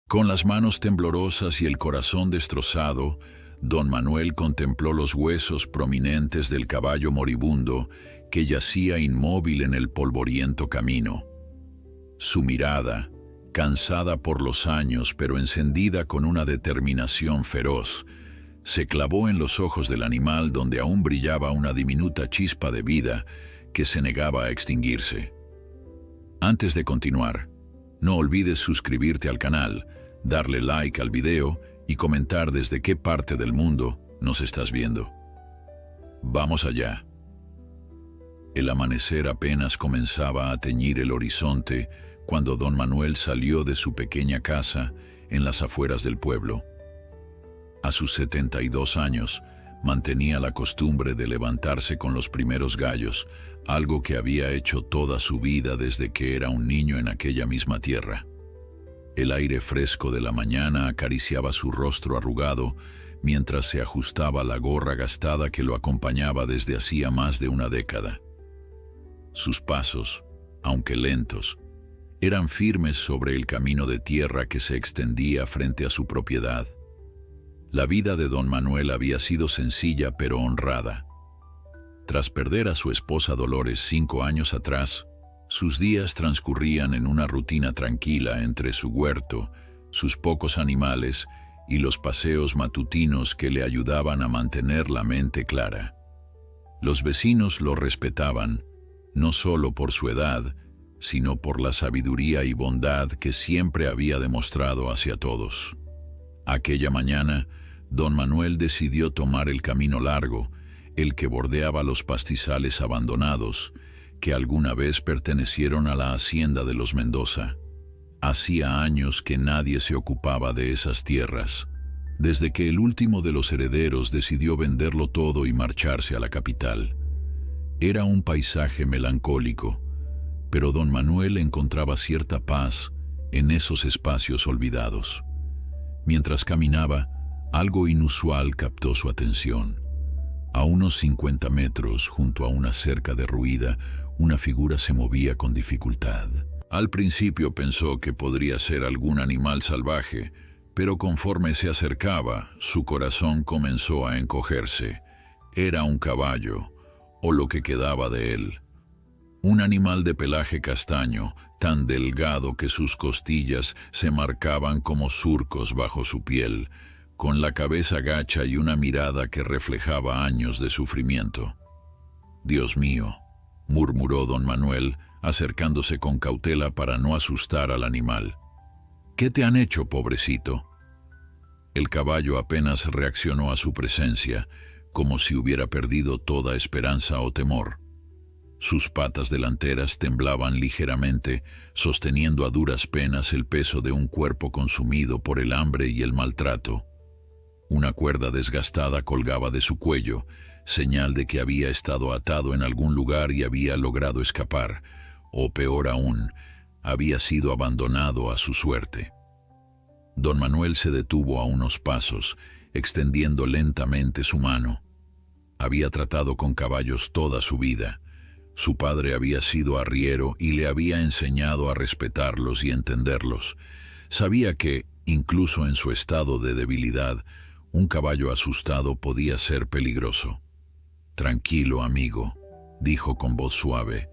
Con las manos temblorosas y el corazón destrozado, don Manuel contempló los huesos prominentes del caballo moribundo que yacía inmóvil en el polvoriento camino. Su mirada, cansada por los años pero encendida con una determinación feroz, se clavó en los ojos del animal donde aún brillaba una diminuta chispa de vida que se negaba a extinguirse. Antes de continuar, no olvides suscribirte al canal, darle like al video y comentar desde qué parte del mundo nos estás viendo. Vamos allá. El amanecer apenas comenzaba a teñir el horizonte cuando don Manuel salió de su pequeña casa en las afueras del pueblo. A sus 72 años, mantenía la costumbre de levantarse con los primeros gallos, algo que había hecho toda su vida desde que era un niño en aquella misma tierra. El aire fresco de la mañana acariciaba su rostro arrugado mientras se ajustaba la gorra gastada que lo acompañaba desde hacía más de una década. Sus pasos, aunque lentos, eran firmes sobre el camino de tierra que se extendía frente a su propiedad. La vida de don Manuel había sido sencilla pero honrada. Tras perder a su esposa Dolores 5 años atrás, sus días transcurrían en una rutina tranquila entre su huerto, sus pocos animales y los paseos matutinos que le ayudaban a mantener la mente clara. Los vecinos lo respetaban, no solo por su edad, sino por la sabiduría y bondad que siempre había demostrado hacia todos. Aquella mañana, don Manuel decidió tomar el camino largo, el que bordeaba los pastizales abandonados, que alguna vez pertenecieron a la hacienda de los Mendoza. Hacía años que nadie se ocupaba de esas tierras, desde que el último de los herederos decidió venderlo todo y marcharse a la capital. Era un paisaje melancólico, pero don Manuel encontraba cierta paz en esos espacios olvidados. Mientras caminaba, algo inusual captó su atención. A unos 50 metros, junto a una cerca derruida, una figura se movía con dificultad. Al principio pensó que podría ser algún animal salvaje, pero conforme se acercaba, su corazón comenzó a encogerse. Era un caballo, o lo que quedaba de él. Un animal de pelaje castaño, tan delgado que sus costillas se marcaban como surcos bajo su piel, con la cabeza gacha y una mirada que reflejaba años de sufrimiento. «Dios mío», murmuró don Manuel, acercándose con cautela para no asustar al animal. «¿Qué te han hecho, pobrecito?» El caballo apenas reaccionó a su presencia, como si hubiera perdido toda esperanza o temor. Sus patas delanteras temblaban ligeramente, sosteniendo a duras penas el peso de un cuerpo consumido por el hambre y el maltrato. Una cuerda desgastada colgaba de su cuello, señal de que había estado atado en algún lugar y había logrado escapar, o peor aún, había sido abandonado a su suerte. Don Manuel se detuvo a unos pasos, extendiendo lentamente su mano. Había tratado con caballos toda su vida. Su padre había sido arriero y le había enseñado a respetarlos y entenderlos. Sabía que, incluso en su estado de debilidad, un caballo asustado podía ser peligroso. «Tranquilo, amigo», dijo con voz suave,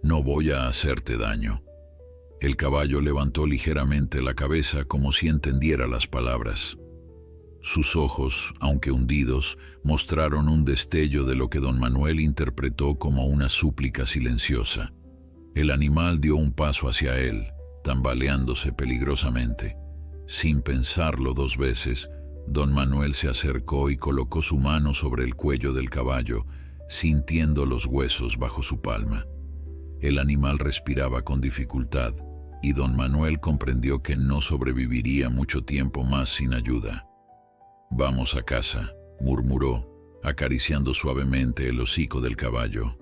«no voy a hacerte daño». El caballo levantó ligeramente la cabeza como si entendiera las palabras. Sus ojos, aunque hundidos, mostraron un destello de lo que don Manuel interpretó como una súplica silenciosa. El animal dio un paso hacia él, tambaleándose peligrosamente. Sin pensarlo 2 veces, don Manuel se acercó y colocó su mano sobre el cuello del caballo, sintiendo los huesos bajo su palma. El animal respiraba con dificultad, y don Manuel comprendió que no sobreviviría mucho tiempo más sin ayuda. «Vamos a casa», murmuró, acariciando suavemente el hocico del caballo.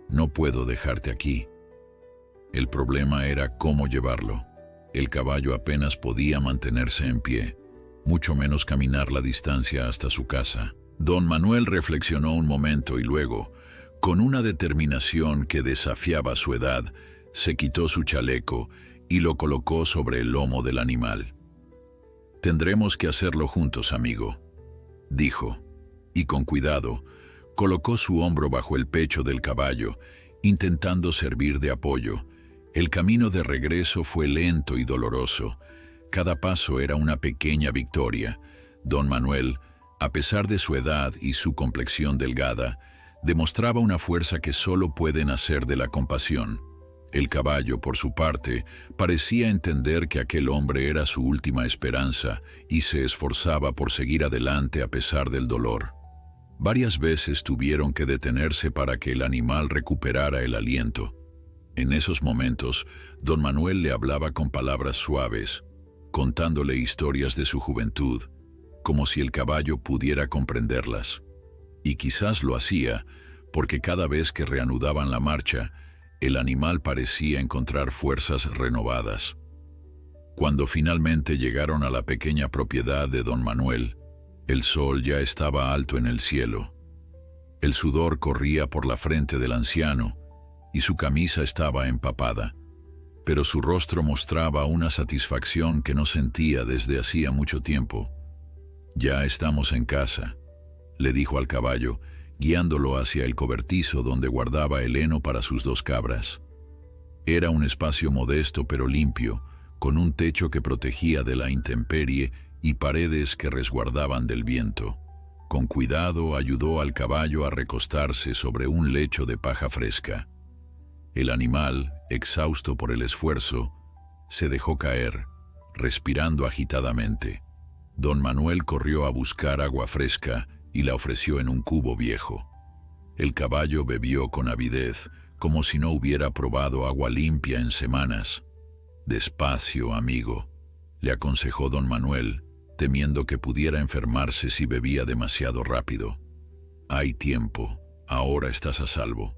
«No puedo dejarte aquí». El problema era cómo llevarlo. El caballo apenas podía mantenerse en pie, mucho menos caminar la distancia hasta su casa. Don Manuel reflexionó un momento y luego, con una determinación que desafiaba su edad, se quitó su chaleco y lo colocó sobre el lomo del animal. Tendremos que hacerlo juntos, amigo, dijo, y con cuidado colocó su hombro bajo el pecho del caballo, intentando servir de apoyo. El camino de regreso fue lento y doloroso. Cada paso era una pequeña victoria. Don Manuel, a pesar de su edad y su complexión delgada, demostraba una fuerza que solo puede nacer de la compasión. El caballo, por su parte, parecía entender que aquel hombre era su última esperanza y se esforzaba por seguir adelante a pesar del dolor. Varias veces tuvieron que detenerse para que el animal recuperara el aliento. En esos momentos, don Manuel le hablaba con palabras suaves, contándole historias de su juventud, como si el caballo pudiera comprenderlas. Y quizás lo hacía, porque cada vez que reanudaban la marcha, el animal parecía encontrar fuerzas renovadas. Cuando finalmente llegaron a la pequeña propiedad de don Manuel, el sol ya estaba alto en el cielo. El sudor corría por la frente del anciano y su camisa estaba empapada, pero su rostro mostraba una satisfacción que no sentía desde hacía mucho tiempo. «Ya estamos en casa», le dijo al caballo, guiándolo hacia el cobertizo donde guardaba el heno para sus 2 cabras. Era un espacio modesto pero limpio, con un techo que protegía de la intemperie y paredes que resguardaban del viento. Con cuidado ayudó al caballo a recostarse sobre un lecho de paja fresca. El animal, exhausto por el esfuerzo, se dejó caer, respirando agitadamente. Don Manuel corrió a buscar agua fresca y la ofreció en un cubo viejo. El caballo bebió con avidez, como si no hubiera probado agua limpia en semanas. «Despacio, amigo», le aconsejó don Manuel, temiendo que pudiera enfermarse si bebía demasiado rápido. «Hay tiempo, ahora estás a salvo».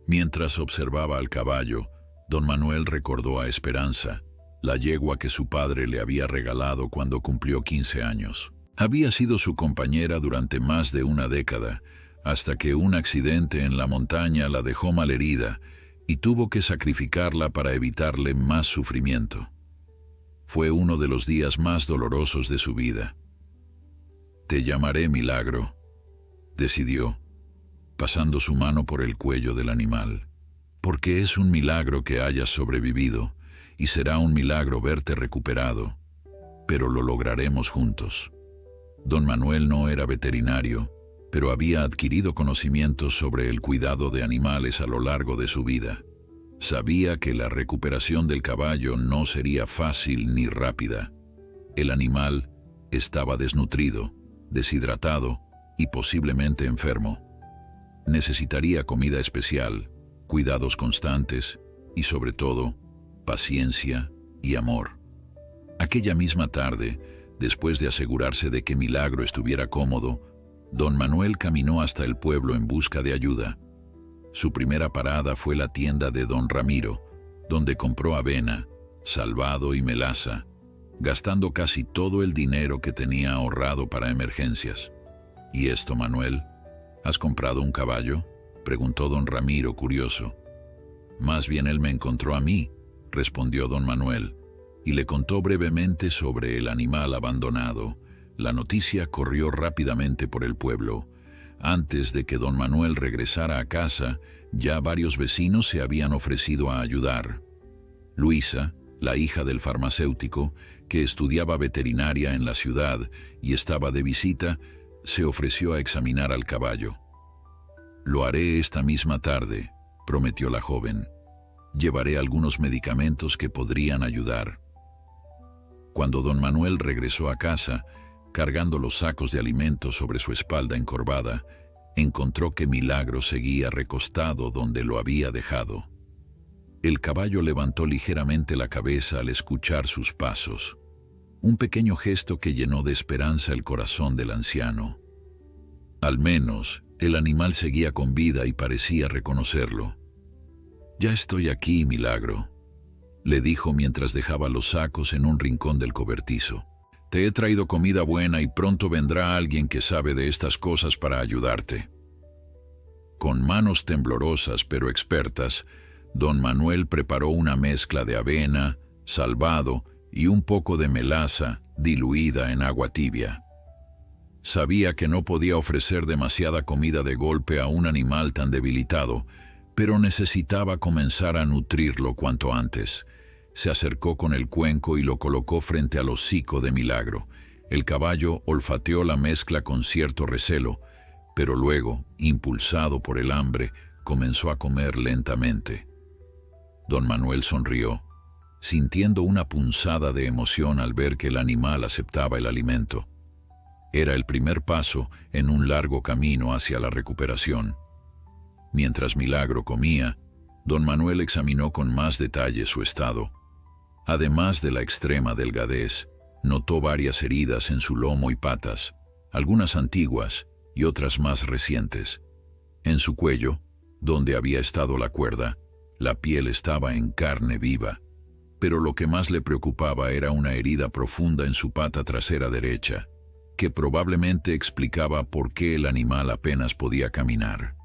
Mientras observaba al caballo, don Manuel recordó a Esperanza, la yegua que su padre le había regalado cuando cumplió 15 años. Había sido su compañera durante más de una década, hasta que un accidente en la montaña la dejó malherida y tuvo que sacrificarla para evitarle más sufrimiento. Fue uno de los días más dolorosos de su vida. «Te llamaré Milagro», decidió, pasando su mano por el cuello del animal, «porque es un milagro que hayas sobrevivido y será un milagro verte recuperado, pero lo lograremos juntos». Don Manuel no era veterinario, pero había adquirido conocimientos sobre el cuidado de animales a lo largo de su vida. Sabía que la recuperación del caballo no sería fácil ni rápida. El animal estaba desnutrido, deshidratado y posiblemente enfermo. Necesitaría comida especial, cuidados constantes y, sobre todo, paciencia y amor. Aquella misma tarde, después de asegurarse de que Milagro estuviera cómodo, don Manuel caminó hasta el pueblo en busca de ayuda. Su primera parada fue la tienda de don Ramiro, donde compró avena, salvado y melaza, gastando casi todo el dinero que tenía ahorrado para emergencias. «¿Y esto, Manuel? ¿Has comprado un caballo?», preguntó don Ramiro, curioso. «Más bien él me encontró a mí», respondió don Manuel, y le contó brevemente sobre el animal abandonado. La noticia corrió rápidamente por el pueblo. Antes de que don Manuel regresara a casa, ya varios vecinos se habían ofrecido a ayudar. Luisa, la hija del farmacéutico, que estudiaba veterinaria en la ciudad y estaba de visita, se ofreció a examinar al caballo. «Lo haré esta misma tarde», prometió la joven. «Llevaré algunos medicamentos que podrían ayudar». Cuando don Manuel regresó a casa, cargando los sacos de alimentos sobre su espalda encorvada, encontró que Milagro seguía recostado donde lo había dejado. El caballo levantó ligeramente la cabeza al escuchar sus pasos, un pequeño gesto que llenó de esperanza el corazón del anciano. Al menos, el animal seguía con vida y parecía reconocerlo. «Ya estoy aquí, Milagro», le dijo mientras dejaba los sacos en un rincón del cobertizo. «Te he traído comida buena y pronto vendrá alguien que sabe de estas cosas para ayudarte». Con manos temblorosas pero expertas, don Manuel preparó una mezcla de avena, salvado y un poco de melaza diluida en agua tibia. Sabía que no podía ofrecer demasiada comida de golpe a un animal tan debilitado, pero necesitaba comenzar a nutrirlo cuanto antes. Se acercó con el cuenco y lo colocó frente al hocico de Milagro. El caballo olfateó la mezcla con cierto recelo, pero luego, impulsado por el hambre, comenzó a comer lentamente. Don Manuel sonrió, sintiendo una punzada de emoción al ver que el animal aceptaba el alimento. Era el primer paso en un largo camino hacia la recuperación. Mientras Milagro comía, don Manuel examinó con más detalle su estado. Además de la extrema delgadez, notó varias heridas en su lomo y patas, algunas antiguas y otras más recientes. En su cuello, donde había estado la cuerda, la piel estaba en carne viva, pero lo que más le preocupaba era una herida profunda en su pata trasera derecha, que probablemente explicaba por qué el animal apenas podía caminar.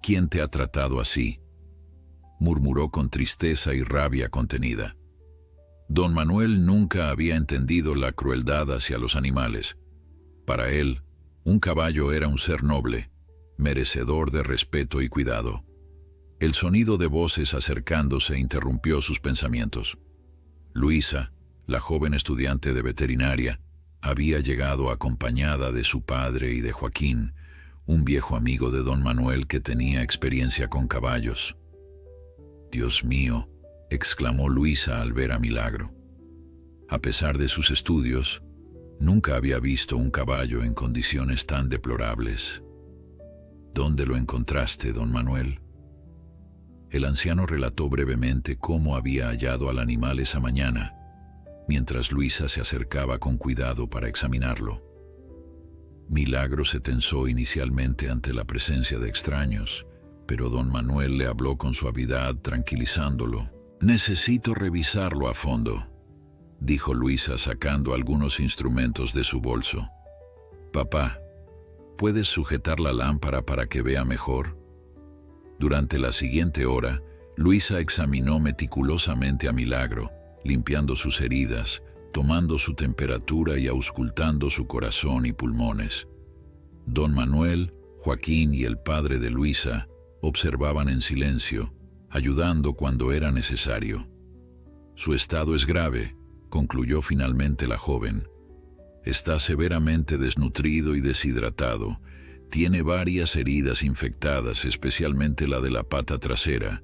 «¿Quién te ha tratado así?», murmuró con tristeza y rabia contenida. Don Manuel nunca había entendido la crueldad hacia los animales. Para él, un caballo era un ser noble, merecedor de respeto y cuidado. El sonido de voces acercándose interrumpió sus pensamientos. Luisa, la joven estudiante de veterinaria, había llegado acompañada de su padre y de Joaquín, un viejo amigo de don Manuel que tenía experiencia con caballos. «Dios mío», exclamó Luisa al ver a Milagro. A pesar de sus estudios, nunca había visto un caballo en condiciones tan deplorables. «¿Dónde lo encontraste, don Manuel?». El anciano relató brevemente cómo había hallado al animal esa mañana, mientras Luisa se acercaba con cuidado para examinarlo. Milagro se tensó inicialmente ante la presencia de extraños, pero don Manuel le habló con suavidad, tranquilizándolo. «Necesito revisarlo a fondo», dijo Luisa sacando algunos instrumentos de su bolso. «Papá, ¿puedes sujetar la lámpara para que vea mejor?». Durante la siguiente hora, Luisa examinó meticulosamente a Milagro, limpiando sus heridas, tomando su temperatura y auscultando su corazón y pulmones. Don Manuel, Joaquín y el padre de Luisa observaban en silencio, ayudando cuando era necesario. «Su estado es grave», concluyó finalmente la joven. «Está severamente desnutrido y deshidratado. Tiene varias heridas infectadas, especialmente la de la pata trasera,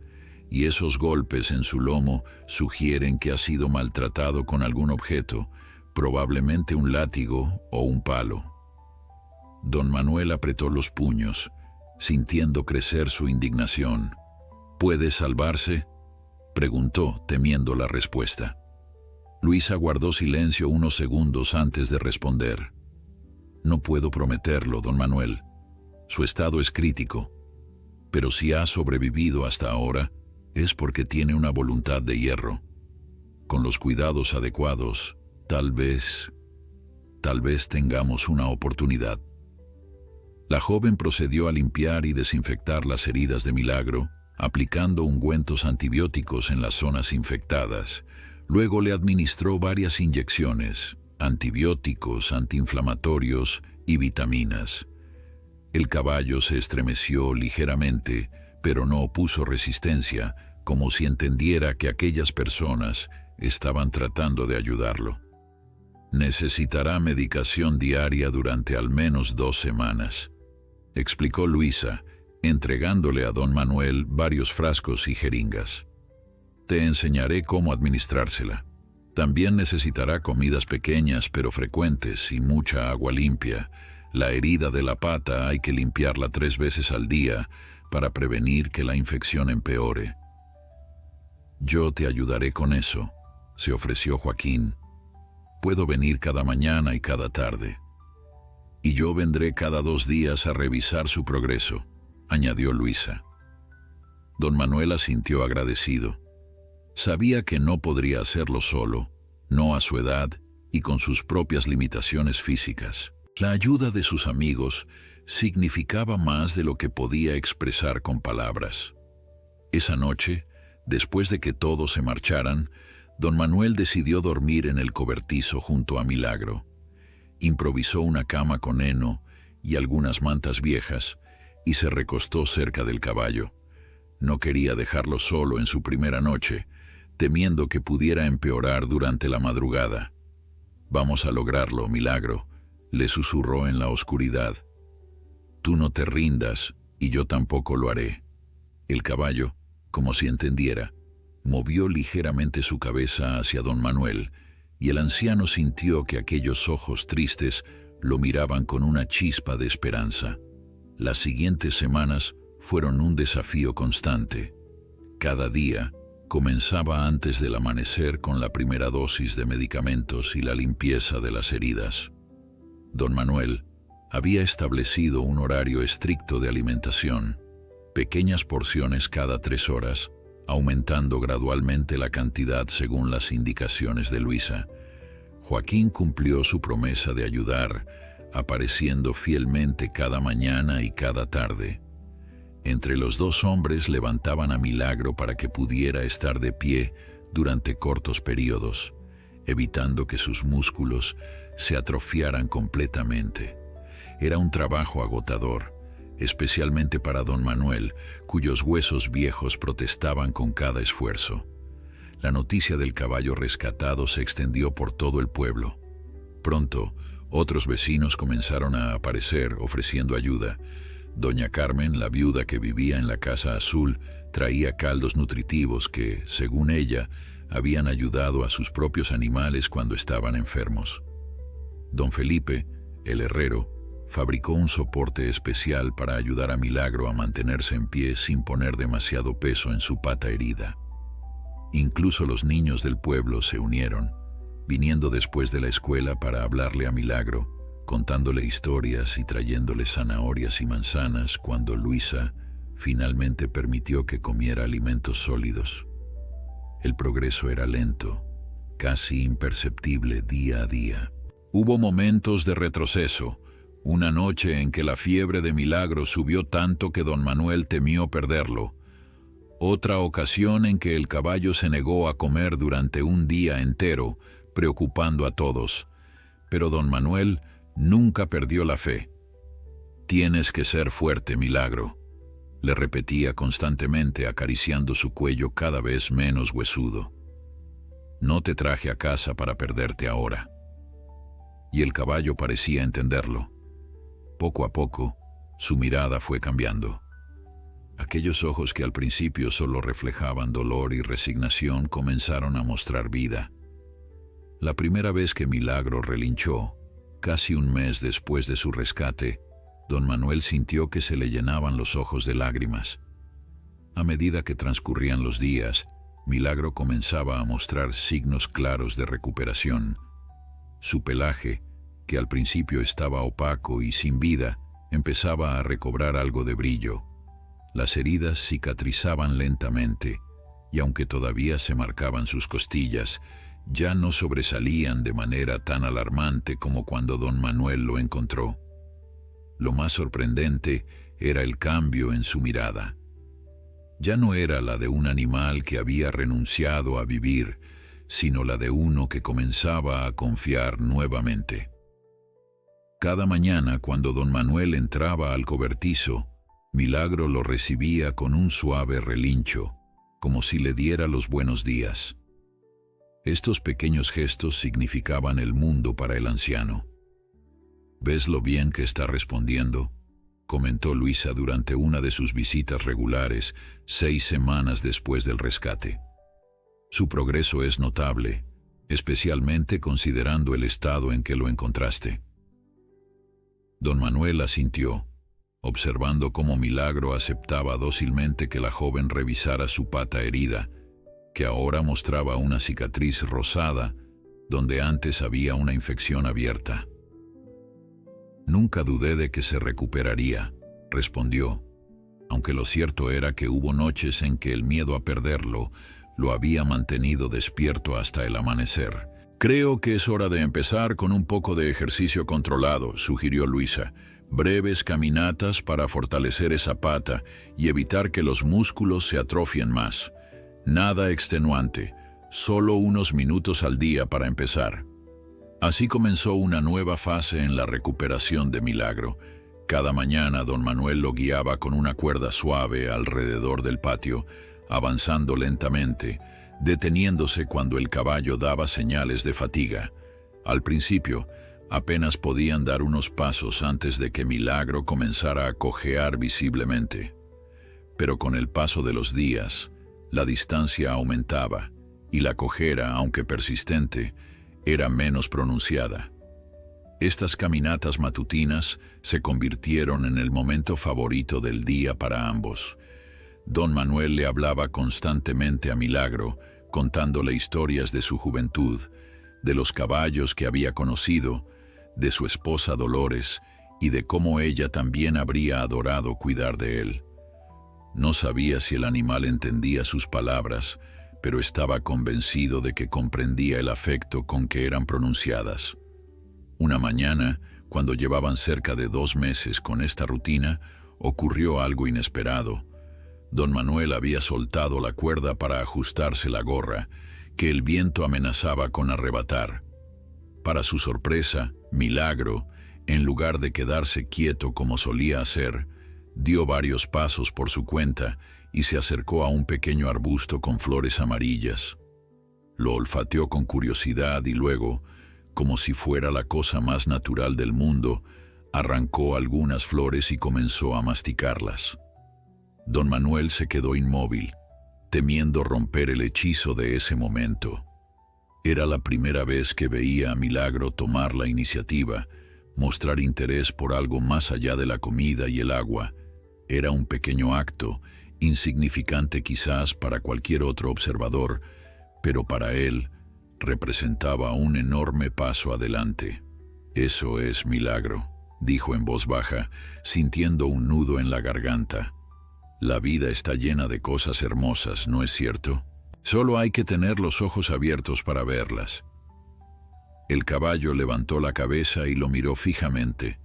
y esos golpes en su lomo sugieren que ha sido maltratado con algún objeto, probablemente un látigo o un palo». Don Manuel apretó los puños, sintiendo crecer su indignación. «¿Puede salvarse?», preguntó, temiendo la respuesta. Luisa guardó silencio unos segundos antes de responder. «No puedo prometerlo, don Manuel. Su estado es crítico, pero si ha sobrevivido hasta ahora, es porque tiene una voluntad de hierro. Con los cuidados adecuados, tal vez tengamos una oportunidad». La joven procedió a limpiar y desinfectar las heridas de Milagro, aplicando ungüentos antibióticos en las zonas infectadas. Luego le administró varias inyecciones, antibióticos, antiinflamatorios y vitaminas. El caballo se estremeció ligeramente, pero no opuso resistencia, como si entendiera que aquellas personas estaban tratando de ayudarlo. «Necesitará medicación diaria durante al menos 2 semanas», explicó Luisa, entregándole a don Manuel varios frascos y jeringas. «Te enseñaré cómo administrársela. También necesitará comidas pequeñas pero frecuentes y mucha agua limpia. La herida de la pata hay que limpiarla 3 veces al día para prevenir que la infección empeore». «Yo te ayudaré con eso», se ofreció Joaquín. «Puedo venir cada mañana y cada tarde. Y yo vendré cada 2 días a revisar su progreso», añadió Luisa. Don Manuel asintió agradecido. Sabía que no podría hacerlo solo, no a su edad y con sus propias limitaciones físicas. La ayuda de sus amigos significaba más de lo que podía expresar con palabras. Esa noche, después de que todos se marcharan, Don Manuel decidió dormir en el cobertizo junto a Milagro. Improvisó una cama con heno y algunas mantas viejas y se recostó cerca del caballo. No quería dejarlo solo en su primera noche, temiendo que pudiera empeorar durante la madrugada. «Vamos a lograrlo, Milagro», le susurró en la oscuridad. «Tú no te rindas y yo tampoco lo haré». El caballo, como si entendiera, movió ligeramente su cabeza hacia don Manuel, y el anciano sintió que aquellos ojos tristes lo miraban con una chispa de esperanza. Las siguientes semanas fueron un desafío constante. Cada día comenzaba antes del amanecer con la primera dosis de medicamentos y la limpieza de las heridas. Don Manuel había establecido un horario estricto de alimentación, pequeñas porciones cada 3 horas, aumentando gradualmente la cantidad según las indicaciones de Luisa. Joaquín cumplió su promesa de ayudar, apareciendo fielmente cada mañana y cada tarde. Entre los dos hombres levantaban a Milagro para que pudiera estar de pie durante cortos periodos, evitando que sus músculos se atrofiaran completamente. Era un trabajo agotador, especialmente para don Manuel, cuyos huesos viejos protestaban con cada esfuerzo. La noticia del caballo rescatado se extendió por todo el pueblo. Pronto, otros vecinos comenzaron a aparecer ofreciendo ayuda. Doña Carmen, la viuda que vivía en la Casa Azul, traía caldos nutritivos que, según ella, habían ayudado a sus propios animales cuando estaban enfermos. Don Felipe, el herrero, fabricó un soporte especial para ayudar a Milagro a mantenerse en pie sin poner demasiado peso en su pata herida. Incluso los niños del pueblo se unieron, viniendo después de la escuela para hablarle a Milagro, contándole historias y trayéndole zanahorias y manzanas cuando Luisa finalmente permitió que comiera alimentos sólidos. El progreso era lento, casi imperceptible día a día. Hubo momentos de retroceso, una noche en que la fiebre de Milagro subió tanto que don Manuel temió perderlo. Otra ocasión en que el caballo se negó a comer durante un día entero, preocupando a todos. Pero don Manuel nunca perdió la fe. «Tienes que ser fuerte, Milagro», le repetía constantemente, acariciando su cuello cada vez menos huesudo. «No te traje a casa para perderte ahora». Y el caballo parecía entenderlo. Poco a poco, su mirada fue cambiando. Aquellos ojos que al principio solo reflejaban dolor y resignación comenzaron a mostrar vida. La primera vez que Milagro relinchó, casi un mes después de su rescate, don Manuel sintió que se le llenaban los ojos de lágrimas. A medida que transcurrían los días, Milagro comenzaba a mostrar signos claros de recuperación. Su pelaje, que al principio estaba opaco y sin vida, empezaba a recobrar algo de brillo. Las heridas cicatrizaban lentamente, y aunque todavía se marcaban sus costillas, ya no sobresalían de manera tan alarmante como cuando don Manuel lo encontró. Lo más sorprendente era el cambio en su mirada. Ya no era la de un animal que había renunciado a vivir, sino la de uno que comenzaba a confiar nuevamente. Cada mañana, cuando don Manuel entraba al cobertizo, Milagro lo recibía con un suave relincho, como si le diera los buenos días. Estos pequeños gestos significaban el mundo para el anciano. «¿Ves lo bien que está respondiendo?», comentó Luisa durante una de sus visitas regulares 6 semanas después del rescate. «Su progreso es notable, especialmente considerando el estado en que lo encontraste». Don Manuel asintió, observando cómo Milagro aceptaba dócilmente que la joven revisara su pata herida, que ahora mostraba una cicatriz rosada donde antes había una infección abierta. «Nunca dudé de que se recuperaría», respondió, aunque lo cierto era que hubo noches en que el miedo a perderlo lo había mantenido despierto hasta el amanecer. «Creo que es hora de empezar con un poco de ejercicio controlado», sugirió Luisa. «Breves caminatas para fortalecer esa pata y evitar que los músculos se atrofien más. Nada extenuante, solo unos minutos al día para empezar. Así comenzó una nueva fase en la recuperación de Milagro. Cada mañana don Manuel lo guiaba con una cuerda suave alrededor del patio, avanzando lentamente, deteniéndose cuando el caballo daba señales de fatiga. Al principio, apenas podían dar unos pasos antes de que Milagro comenzara a cojear visiblemente. Pero con el paso de los días, la distancia aumentaba y la cojera, aunque persistente, era menos pronunciada. Estas caminatas matutinas se convirtieron en el momento favorito del día para ambos. Don Manuel le hablaba constantemente a Milagro, contándole historias de su juventud, de los caballos que había conocido, de su esposa Dolores y de cómo ella también habría adorado cuidar de él. No sabía si el animal entendía sus palabras, pero estaba convencido de que comprendía el afecto con que eran pronunciadas. Una mañana, cuando llevaban cerca de 2 meses con esta rutina, ocurrió algo inesperado. Don Manuel había soltado la cuerda para ajustarse la gorra, que el viento amenazaba con arrebatar. Para su sorpresa, Milagro, en lugar de quedarse quieto como solía hacer, dio varios pasos por su cuenta y se acercó a un pequeño arbusto con flores amarillas. Lo olfateó con curiosidad y luego, como si fuera la cosa más natural del mundo, arrancó algunas flores y comenzó a masticarlas. Don Manuel se quedó inmóvil, temiendo romper el hechizo de ese momento. Era la primera vez que veía a Milagro tomar la iniciativa, mostrar interés por algo más allá de la comida y el agua. Era un pequeño acto, insignificante quizás para cualquier otro observador, pero para él representaba un enorme paso adelante. «Eso es Milagro», dijo en voz baja, sintiendo un nudo en la garganta. «La vida está llena de cosas hermosas, ¿no es cierto? Solo hay que tener los ojos abiertos para verlas». El caballo levantó la cabeza y lo miró fijamente,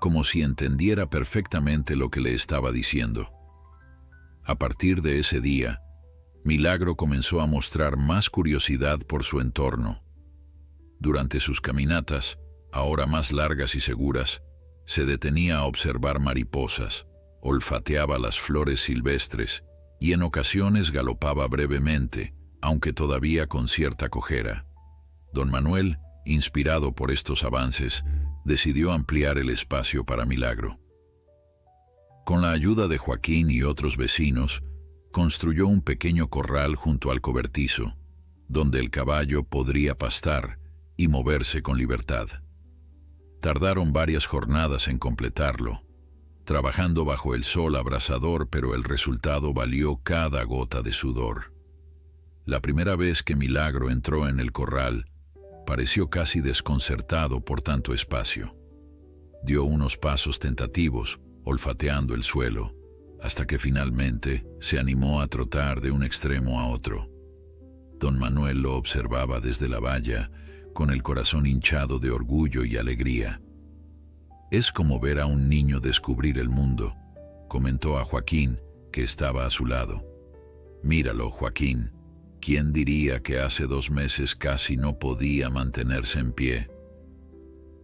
como si entendiera perfectamente lo que le estaba diciendo. A partir de ese día, Milagro comenzó a mostrar más curiosidad por su entorno. Durante sus caminatas, ahora más largas y seguras, se detenía a observar mariposas, olfateaba las flores silvestres y en ocasiones galopaba brevemente, aunque todavía con cierta cojera. Don Manuel, inspirado por estos avances, decidió ampliar el espacio para Milagro. Con la ayuda de Joaquín y otros vecinos, construyó un pequeño corral junto al cobertizo, donde el caballo podría pastar y moverse con libertad. Tardaron varias jornadas en completarlo, trabajando bajo el sol abrasador, pero el resultado valió cada gota de sudor. La primera vez que Milagro entró en el corral, pareció casi desconcertado por tanto espacio. Dio unos pasos tentativos, olfateando el suelo, hasta que finalmente se animó a trotar de un extremo a otro. Don Manuel lo observaba desde la valla, con el corazón hinchado de orgullo y alegría. «Es como ver a un niño descubrir el mundo», comentó a Joaquín, que estaba a su lado. «Míralo, Joaquín. ¿Quién diría que hace 2 meses casi no podía mantenerse en pie?»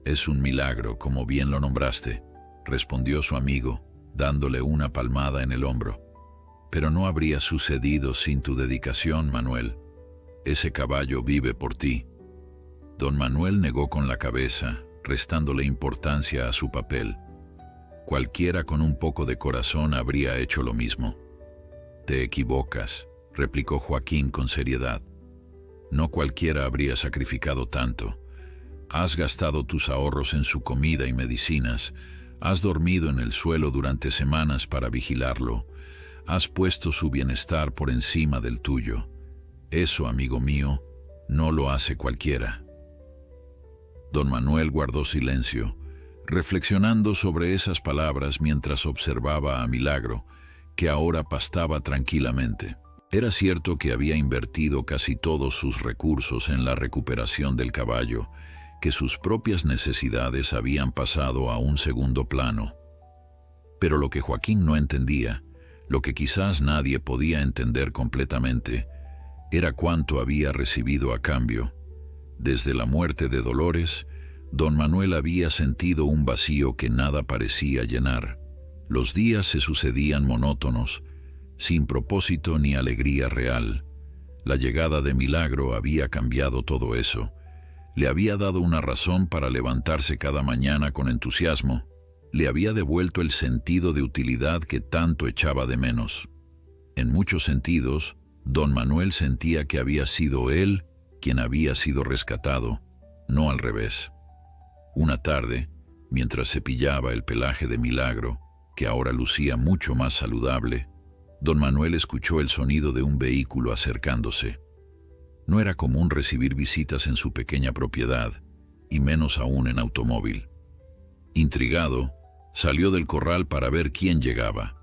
«Es un milagro, como bien lo nombraste», respondió su amigo, dándole una palmada en el hombro. «Pero no habría sucedido sin tu dedicación, Manuel. Ese caballo vive por ti». Don Manuel negó con la cabeza, restándole importancia a su papel. Cualquiera con un poco de corazón habría hecho lo mismo. «Te equivocas», replicó Joaquín con seriedad. «No cualquiera habría sacrificado tanto. Has gastado tus ahorros en su comida y medicinas, has dormido en el suelo durante semanas para vigilarlo, has puesto su bienestar por encima del tuyo. Eso, amigo mío, no lo hace cualquiera». Don Manuel guardó silencio, reflexionando sobre esas palabras mientras observaba a Milagro, que ahora pastaba tranquilamente. Era cierto que había invertido casi todos sus recursos en la recuperación del caballo, que sus propias necesidades habían pasado a un segundo plano. Pero lo que Joaquín no entendía, lo que quizás nadie podía entender completamente, Era cuanto había recibido a cambio. Desde la muerte de Dolores, don Manuel había sentido un vacío que nada parecía llenar. Los días se sucedían monótonos, sin propósito ni alegría real. La llegada de Milagro había cambiado todo eso. Le había dado una razón para levantarse cada mañana con entusiasmo. Le había devuelto el sentido de utilidad que tanto echaba de menos. En muchos sentidos, don Manuel sentía que había sido él quien había sido rescatado, no al revés. Una tarde, mientras cepillaba el pelaje de Milagro, que ahora lucía mucho más saludable, don Manuel escuchó el sonido de un vehículo acercándose. No era común recibir visitas en su pequeña propiedad, y menos aún en automóvil. Intrigado, salió del corral para ver quién llegaba.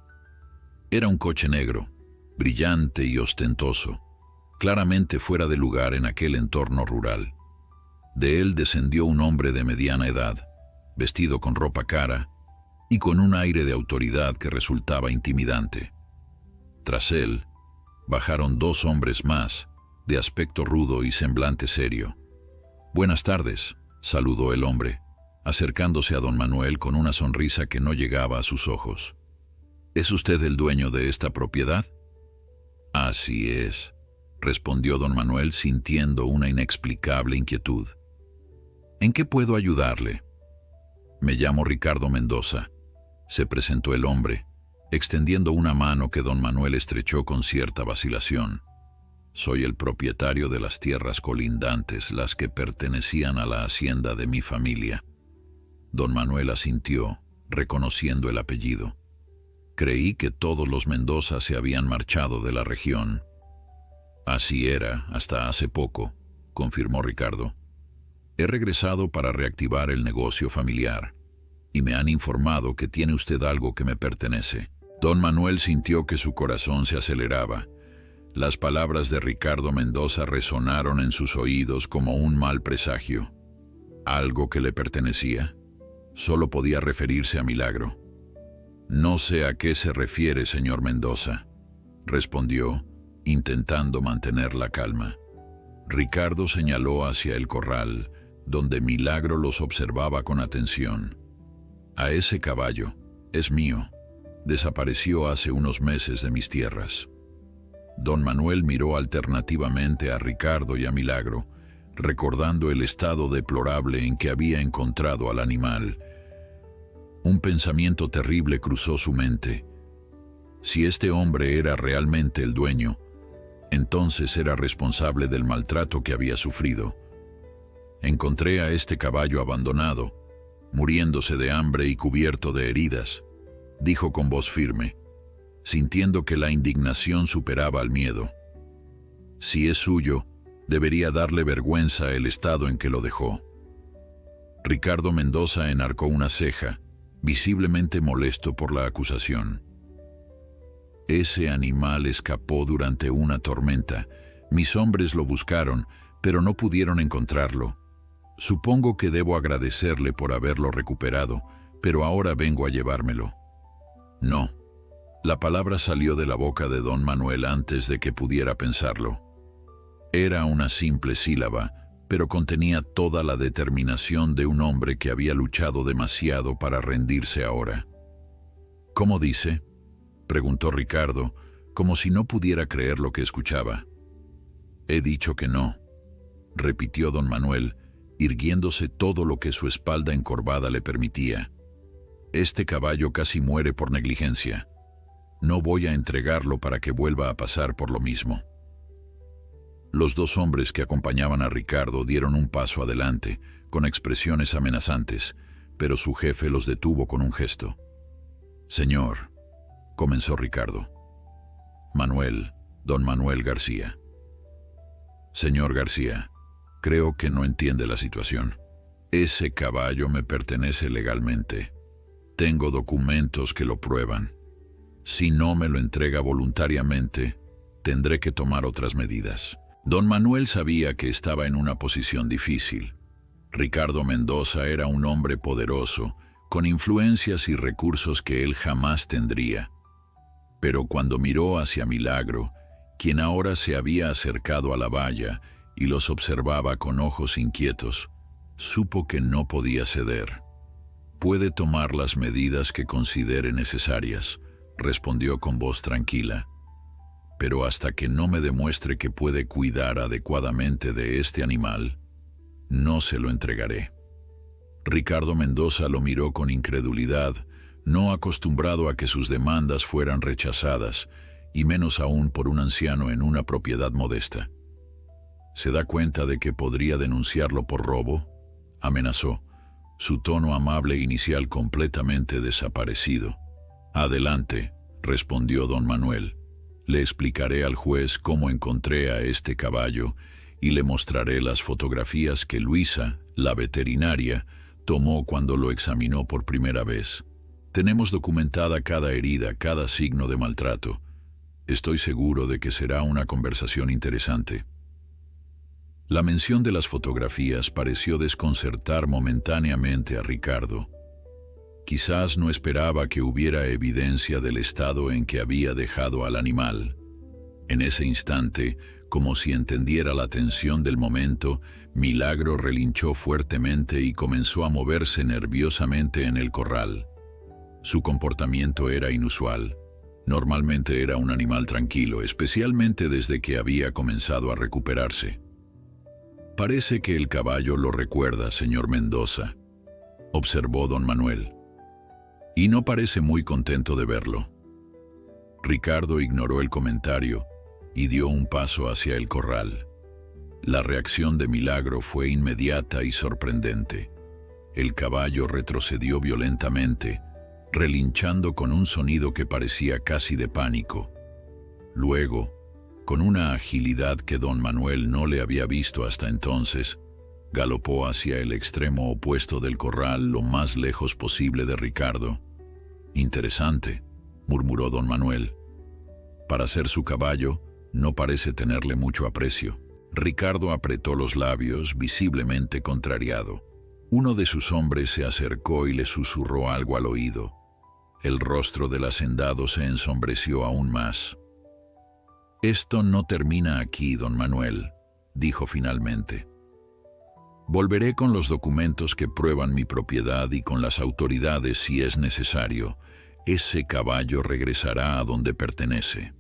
Era un coche negro, brillante y ostentoso, claramente fuera de lugar en aquel entorno rural. De él descendió un hombre de mediana edad, vestido con ropa cara y con un aire de autoridad que resultaba intimidante. Tras él, bajaron dos hombres más, de aspecto rudo y semblante serio. «Buenas tardes», saludó el hombre, acercándose a don Manuel con una sonrisa que no llegaba a sus ojos. «¿Es usted el dueño de esta propiedad?» «Así es», respondió don Manuel sintiendo una inexplicable inquietud. «¿En qué puedo ayudarle?» «Me llamo Ricardo Mendoza», se presentó el hombre, extendiendo una mano que don Manuel estrechó con cierta vacilación. «Soy el propietario de las tierras colindantes, las que pertenecían a la hacienda de mi familia». Don Manuel asintió, reconociendo el apellido. «Creí que todos los Mendoza se habían marchado de la región». «Así era, hasta hace poco», confirmó Ricardo. «He regresado para reactivar el negocio familiar, y me han informado que tiene usted algo que me pertenece». Don Manuel sintió que su corazón se aceleraba. Las palabras de Ricardo Mendoza resonaron en sus oídos como un mal presagio. ¿Algo que le pertenecía? Solo podía referirse a Milagro. «No sé a qué se refiere, señor Mendoza», respondió, intentando mantener la calma. Ricardo señaló hacia el corral, donde Milagro los observaba con atención. «A ese caballo, es mío. Desapareció hace unos meses de mis tierras». Don Manuel miró alternativamente a Ricardo y a Milagro, recordando el estado deplorable en que había encontrado al animal. Un pensamiento terrible cruzó su mente. Si este hombre era realmente el dueño, entonces era responsable del maltrato que había sufrido. «Encontré a este caballo abandonado, muriéndose de hambre y cubierto de heridas», dijo con voz firme, sintiendo que la indignación superaba al miedo. «Si es suyo, debería darle vergüenza el estado en que lo dejó». Ricardo Mendoza enarcó una ceja, visiblemente molesto por la acusación. «Ese animal escapó durante una tormenta. Mis hombres lo buscaron, pero no pudieron encontrarlo. Supongo que debo agradecerle por haberlo recuperado, pero ahora vengo a llevármelo». «No». La palabra salió de la boca de don Manuel antes de que pudiera pensarlo. Era una simple sílaba, pero contenía toda la determinación de un hombre que había luchado demasiado para rendirse ahora. «¿Cómo dice?», preguntó Ricardo, como si no pudiera creer lo que escuchaba. «He dicho que no», repitió don Manuel, irguiéndose todo lo que su espalda encorvada le permitía. «Este caballo casi muere por negligencia. No voy a entregarlo para que vuelva a pasar por lo mismo». Los dos hombres que acompañaban a Ricardo dieron un paso adelante, con expresiones amenazantes, pero su jefe los detuvo con un gesto. «Señor», comenzó Ricardo. «Manuel, don Manuel García». «Señor García, creo que no entiende la situación. Ese caballo me pertenece legalmente. Tengo documentos que lo prueban. Si no me lo entrega voluntariamente, tendré que tomar otras medidas». Don Manuel sabía que estaba en una posición difícil. Ricardo Mendoza era un hombre poderoso, con influencias y recursos que él jamás tendría. Pero cuando miró hacia Milagro quien ahora se había acercado a la valla y los observaba con ojos inquietos, supo que no podía ceder. «Puede tomar las medidas que considere necesarias», respondió con voz tranquila, «pero hasta que no me demuestre que puede cuidar adecuadamente de este animal, no se lo entregaré». Ricardo Mendoza lo miró con incredulidad, no acostumbrado a que sus demandas fueran rechazadas, y menos aún por un anciano en una propiedad modesta. «¿Se da cuenta de que podría denunciarlo por robo?», amenazó, su tono amable inicial completamente desaparecido. «Adelante», respondió don Manuel. «Le explicaré al juez cómo encontré a este caballo y le mostraré las fotografías que Luisa, la veterinaria, tomó cuando lo examinó por primera vez. Tenemos documentada cada herida, cada signo de maltrato. Estoy seguro de que será una conversación interesante». La mención de las fotografías pareció desconcertar momentáneamente a Ricardo. Quizás no esperaba que hubiera evidencia del estado en que había dejado al animal. En ese instante, como si entendiera la tensión del momento, Milagro relinchó fuertemente y comenzó a moverse nerviosamente en el corral. Su comportamiento era inusual. Normalmente era un animal tranquilo, especialmente desde que había comenzado a recuperarse. «Parece que el caballo lo recuerda, señor Mendoza», observó don Manuel. «Y no parece muy contento de verlo». Ricardo ignoró el comentario y dio un paso hacia el corral. La reacción de Milagro fue inmediata y sorprendente. El caballo retrocedió violentamente, relinchando con un sonido que parecía casi de pánico. Luego, con una agilidad que don Manuel no le había visto hasta entonces, galopó hacia el extremo opuesto del corral lo más lejos posible de Ricardo. «Interesante», murmuró don Manuel. «Para ser su caballo, no parece tenerle mucho aprecio». Ricardo apretó los labios, visiblemente contrariado. Uno de sus hombres se acercó y le susurró algo al oído. El rostro del hacendado se ensombreció aún más. «Esto no termina aquí, don Manuel», dijo finalmente. «Volveré con los documentos que prueban mi propiedad y con las autoridades si es necesario. Ese caballo regresará a donde pertenece».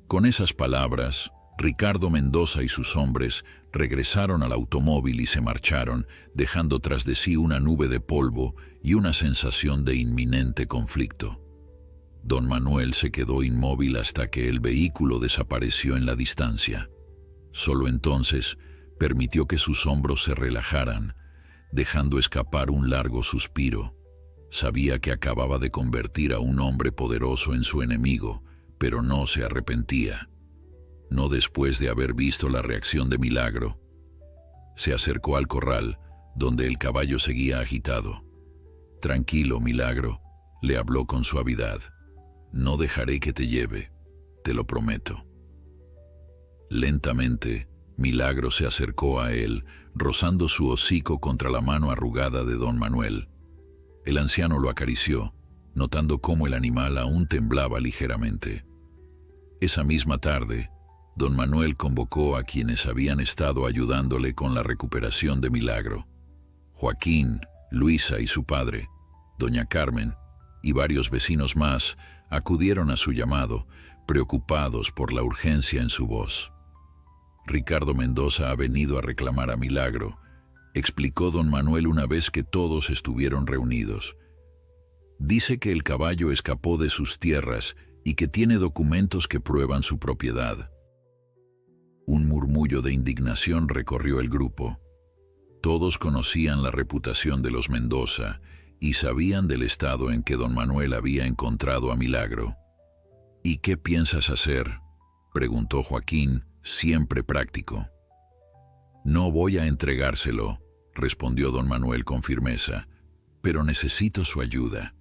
Con esas palabras, Ricardo Mendoza y sus hombres regresaron al automóvil y se marcharon, dejando tras de sí una nube de polvo y una sensación de inminente conflicto. Don Manuel se quedó inmóvil hasta que el vehículo desapareció en la distancia. Solo entonces permitió que sus hombros se relajaran, dejando escapar un largo suspiro. Sabía que acababa de convertir a un hombre poderoso en su enemigo, pero no se arrepentía. No después de haber visto la reacción de Milagro. Se acercó al corral, donde el caballo seguía agitado. «Tranquilo, Milagro», le habló con suavidad. «No dejaré que te lleve, te lo prometo». Lentamente, Milagro se acercó a él, rozando su hocico contra la mano arrugada de don Manuel. El anciano lo acarició, notando cómo el animal aún temblaba ligeramente. Esa misma tarde, don Manuel convocó a quienes habían estado ayudándole con la recuperación de Milagro. Joaquín, Luisa y su padre, doña Carmen y varios vecinos más acudieron a su llamado, preocupados por la urgencia en su voz. «Ricardo Mendoza ha venido a reclamar a Milagro», explicó don Manuel una vez que todos estuvieron reunidos. «Dice que el caballo escapó de sus tierras y que tiene documentos que prueban su propiedad». Un murmullo de indignación recorrió el grupo. Todos conocían la reputación de los Mendoza y sabían del estado en que don Manuel había encontrado a Milagro. «¿Y qué piensas hacer?», preguntó Joaquín, siempre práctico. «No voy a entregárselo», respondió don Manuel con firmeza, «pero necesito su ayuda.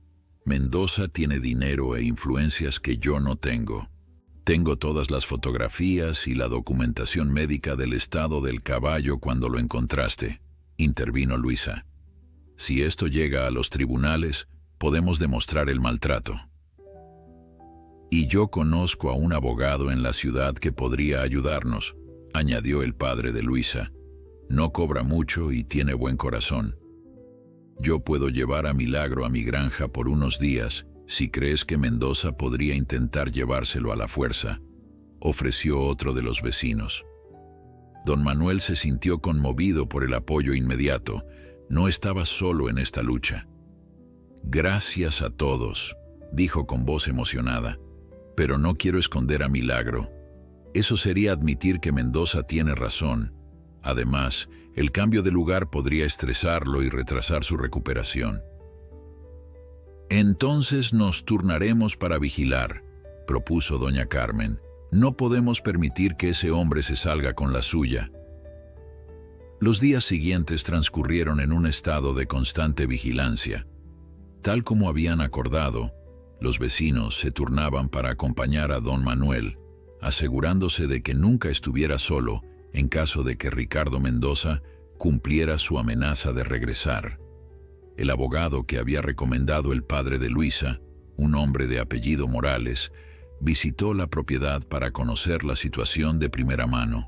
Mendoza tiene dinero e influencias que yo no tengo. Tengo todas las fotografías y la documentación médica del estado del caballo cuando lo encontraste», intervino Luisa. «Si esto llega a los tribunales, podemos demostrar el maltrato». Y yo conozco a un abogado en la ciudad que podría ayudarnos, añadió el padre de Luisa. No cobra mucho y tiene buen corazón. Yo puedo llevar a Milagro a mi granja por unos días, si crees que Mendoza podría intentar llevárselo a la fuerza, ofreció otro de los vecinos. Don Manuel se sintió conmovido por el apoyo inmediato. No estaba solo en esta lucha. Gracias a todos, dijo con voz emocionada, pero no quiero esconder a Milagro. Eso sería admitir que Mendoza tiene razón. Además, el cambio de lugar podría estresarlo y retrasar su recuperación. Entonces nos turnaremos para vigilar, propuso doña Carmen. No podemos permitir que ese hombre se salga con la suya. Los días siguientes transcurrieron en un estado de constante vigilancia. Tal como habían acordado, los vecinos se turnaban para acompañar a don Manuel, asegurándose de que nunca estuviera solo en caso de que Ricardo Mendoza cumpliera su amenaza de regresar. El abogado que había recomendado el padre de Luisa, un hombre de apellido Morales, visitó la propiedad para conocer la situación de primera mano.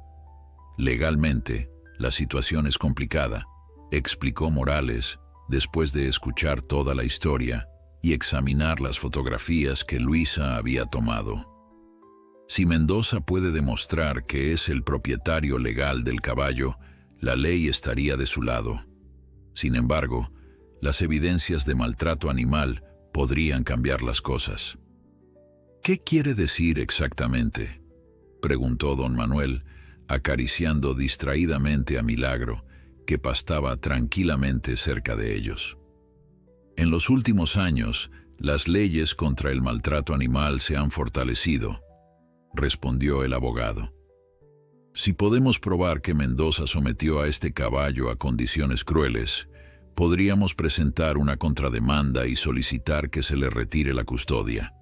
Legalmente, la situación es complicada, explicó Morales, después de escuchar toda la historia y examinar las fotografías que Luisa había tomado. Si Mendoza puede demostrar que es el propietario legal del caballo, la ley estaría de su lado. Sin embargo, las evidencias de maltrato animal podrían cambiar las cosas. ¿Qué quiere decir exactamente?, preguntó don Manuel, acariciando distraídamente a Milagro, que pastaba tranquilamente cerca de ellos. En los últimos años, las leyes contra el maltrato animal se han fortalecido, respondió el abogado. Si podemos probar que Mendoza sometió a este caballo a condiciones crueles, podríamos presentar una contrademanda y solicitar que se le retire la custodia.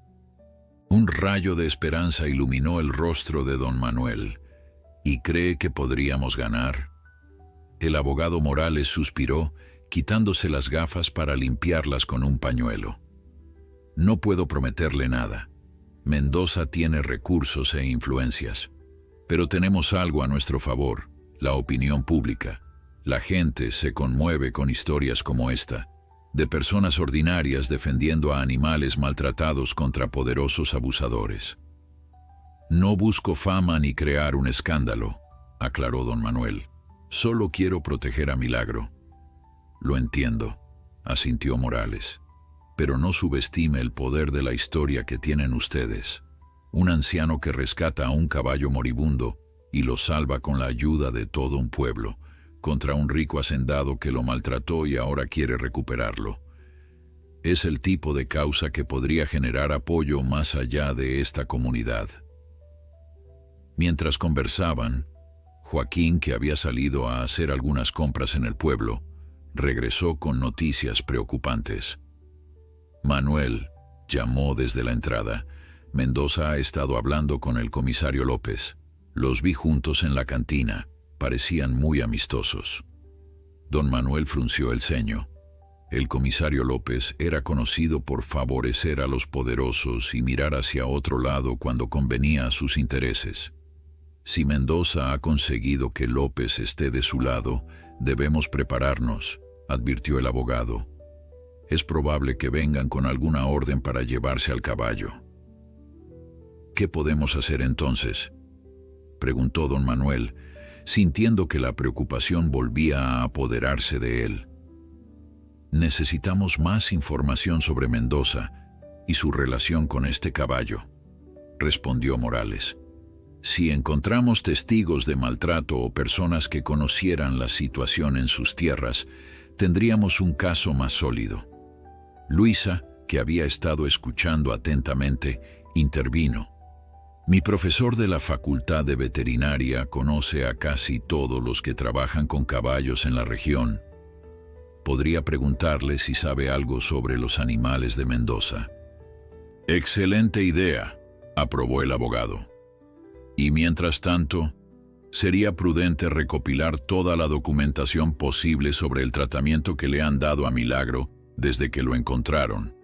Un rayo de esperanza iluminó el rostro de don Manuel. ¿Y cree que podríamos ganar? El abogado Morales suspiró, quitándose las gafas para limpiarlas con un pañuelo. No puedo prometerle nada. Mendoza tiene recursos e influencias. Pero tenemos algo a nuestro favor, la opinión pública. La gente se conmueve con historias como esta, de personas ordinarias defendiendo a animales maltratados contra poderosos abusadores. No busco fama ni crear un escándalo, aclaró don Manuel. Solo quiero proteger a Milagro. Lo entiendo, asintió Morales. Pero no subestime el poder de la historia que tienen ustedes. Un anciano que rescata a un caballo moribundo y lo salva con la ayuda de todo un pueblo, contra un rico hacendado que lo maltrató y ahora quiere recuperarlo. Es el tipo de causa que podría generar apoyo más allá de esta comunidad. Mientras conversaban, Joaquín, que había salido a hacer algunas compras en el pueblo, regresó con noticias preocupantes. Manuel, llamó desde la entrada. Mendoza ha estado hablando con el comisario López. Los vi juntos en la cantina. Parecían muy amistosos. Don Manuel frunció el ceño. El comisario López era conocido por favorecer a los poderosos y mirar hacia otro lado cuando convenía a sus intereses. Si Mendoza ha conseguido que López esté de su lado, debemos prepararnos, advirtió el abogado. Es probable que vengan con alguna orden para llevarse al caballo. ¿Qué podemos hacer entonces?, preguntó don Manuel, sintiendo que la preocupación volvía a apoderarse de él. Necesitamos más información sobre Mendoza y su relación con este caballo, respondió Morales. Si encontramos testigos de maltrato o personas que conocieran la situación en sus tierras, tendríamos un caso más sólido. Luisa, que había estado escuchando atentamente, intervino. Mi profesor de la Facultad de Veterinaria conoce a casi todos los que trabajan con caballos en la región. Podría preguntarle si sabe algo sobre los animales de Mendoza. Excelente idea, aprobó el abogado. Y mientras tanto, sería prudente recopilar toda la documentación posible sobre el tratamiento que le han dado a Milagro desde que lo encontraron.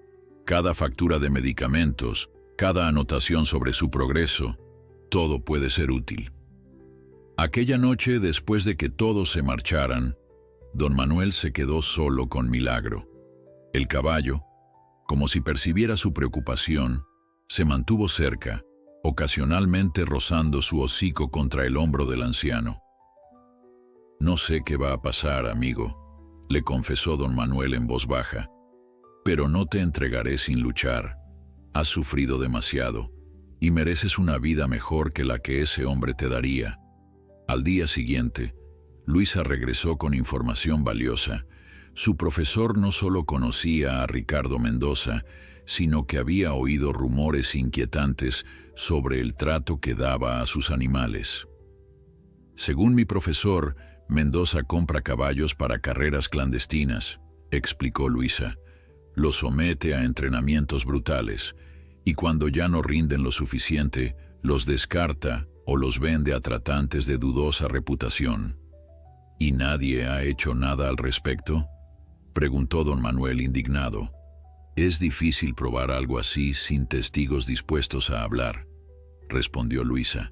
Cada factura de medicamentos, cada anotación sobre su progreso, todo puede ser útil. Aquella noche, después de que todos se marcharan, don Manuel se quedó solo con Milagro. El caballo, como si percibiera su preocupación, se mantuvo cerca, ocasionalmente rozando su hocico contra el hombro del anciano. «No sé qué va a pasar, amigo», le confesó don Manuel en voz baja, «pero no te entregaré sin luchar. Has sufrido demasiado y mereces una vida mejor que la que ese hombre te daría». Al día siguiente, Luisa regresó con información valiosa. Su profesor no solo conocía a Ricardo Mendoza, sino que había oído rumores inquietantes sobre el trato que daba a sus animales. «Según mi profesor, Mendoza compra caballos para carreras clandestinas», explicó Luisa. «Los somete a entrenamientos brutales, y cuando ya no rinden lo suficiente, los descarta o los vende a tratantes de dudosa reputación». «¿Y nadie ha hecho nada al respecto?», preguntó don Manuel indignado. «Es difícil probar algo así sin testigos dispuestos a hablar», respondió Luisa.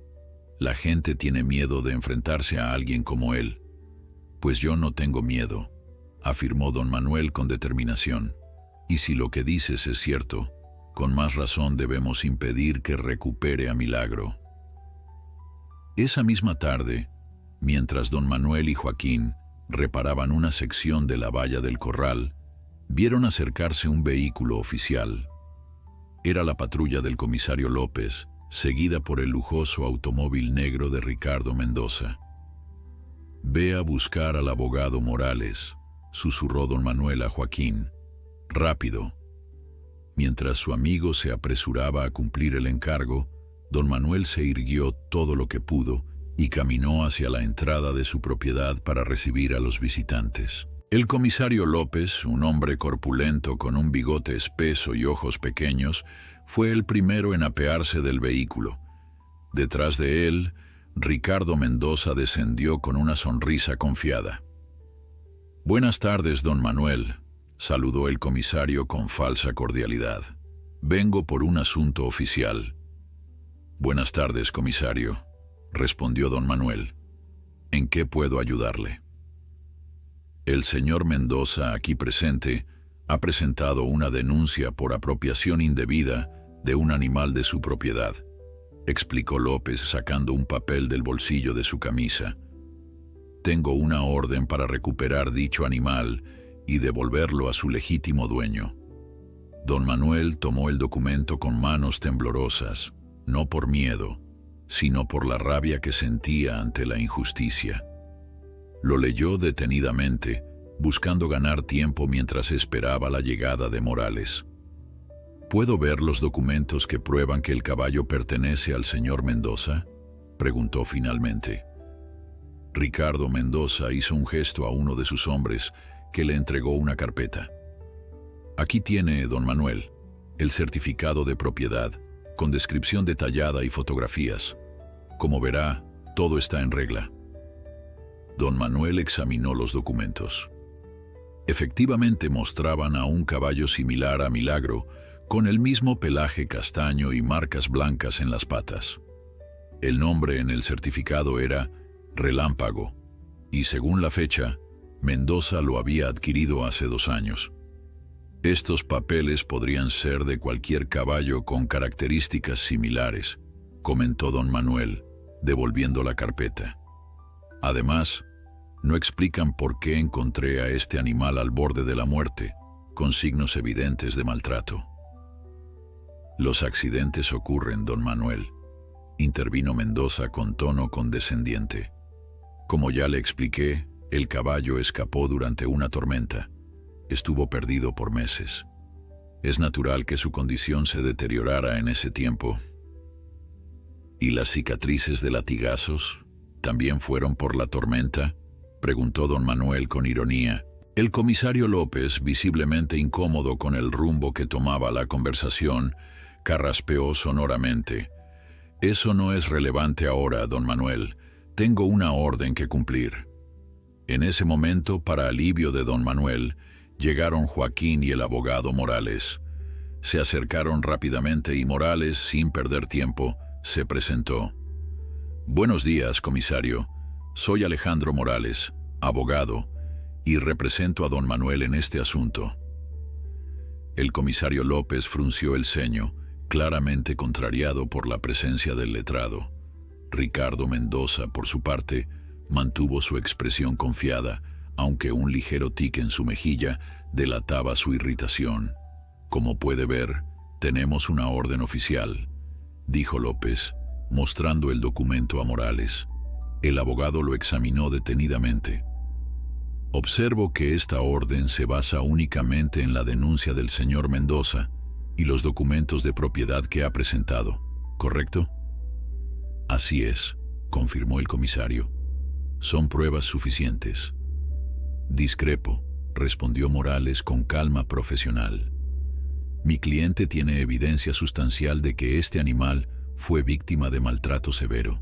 «La gente tiene miedo de enfrentarse a alguien como él». «Pues yo no tengo miedo», afirmó don Manuel con determinación. «Y si lo que dices es cierto, con más razón debemos impedir que recupere a Milagro». Esa misma tarde, mientras don Manuel y Joaquín reparaban una sección de la valla del corral, vieron acercarse un vehículo oficial. Era la patrulla del comisario López, seguida por el lujoso automóvil negro de Ricardo Mendoza. «Ve a buscar al abogado Morales», susurró don Manuel a Joaquín. «Rápido». Mientras su amigo se apresuraba a cumplir el encargo, don Manuel se irguió todo lo que pudo y caminó hacia la entrada de su propiedad para recibir a los visitantes. El comisario López, un hombre corpulento con un bigote espeso y ojos pequeños, fue el primero en apearse del vehículo. Detrás de él, Ricardo Mendoza descendió con una sonrisa confiada. «Buenas tardes, don Manuel», saludó el comisario con falsa cordialidad. «Vengo por un asunto oficial». «Buenas tardes, comisario», respondió don Manuel. «¿En qué puedo ayudarle?» «El señor Mendoza, aquí presente, ha presentado una denuncia por apropiación indebida de un animal de su propiedad», explicó López sacando un papel del bolsillo de su camisa. «Tengo una orden para recuperar dicho animal y devolverlo a su legítimo dueño». Don Manuel tomó el documento con manos temblorosas, no por miedo, sino por la rabia que sentía ante la injusticia. Lo leyó detenidamente, buscando ganar tiempo mientras esperaba la llegada de Morales. «¿Puedo ver los documentos que prueban que el caballo pertenece al señor Mendoza?», preguntó finalmente. Ricardo Mendoza hizo un gesto a uno de sus hombres, que le entregó una carpeta. «Aquí tiene, don Manuel, el certificado de propiedad, con descripción detallada y fotografías. Como verá, todo está en regla». Don Manuel examinó los documentos. Efectivamente mostraban a un caballo similar a Milagro, con el mismo pelaje castaño y marcas blancas en las patas. El nombre en el certificado era Relámpago, y según la fecha, Mendoza lo había adquirido hace 2 años. «Estos papeles podrían ser de cualquier caballo con características similares», comentó don Manuel, devolviendo la carpeta. «Además, no explican por qué encontré a este animal al borde de la muerte, con signos evidentes de maltrato». «Los accidentes ocurren, don Manuel», intervino Mendoza con tono condescendiente. «Como ya le expliqué, el caballo escapó durante una tormenta. Estuvo perdido por meses. Es natural que su condición se deteriorara en ese tiempo». «¿Y las cicatrices de latigazos también fueron por la tormenta?», preguntó don Manuel con ironía. El comisario López, visiblemente incómodo con el rumbo que tomaba la conversación, carraspeó sonoramente. «Eso no es relevante ahora, don Manuel. Tengo una orden que cumplir». En ese momento, para alivio de don Manuel, llegaron Joaquín y el abogado Morales. Se acercaron rápidamente y Morales, sin perder tiempo, se presentó. «Buenos días, comisario. Soy Alejandro Morales, abogado, y represento a don Manuel en este asunto». El comisario López frunció el ceño, claramente contrariado por la presencia del letrado. Ricardo Mendoza, por su parte, mantuvo su expresión confiada, aunque un ligero tic en su mejilla delataba su irritación. «Como puede ver, tenemos una orden oficial», dijo López, mostrando el documento a Morales. El abogado lo examinó detenidamente. «Observo que esta orden se basa únicamente en la denuncia del señor Mendoza y los documentos de propiedad que ha presentado, ¿correcto?». «Así es», confirmó el comisario. «Son pruebas suficientes». «Discrepo», respondió Morales con calma profesional. «Mi cliente tiene evidencia sustancial de que este animal fue víctima de maltrato severo.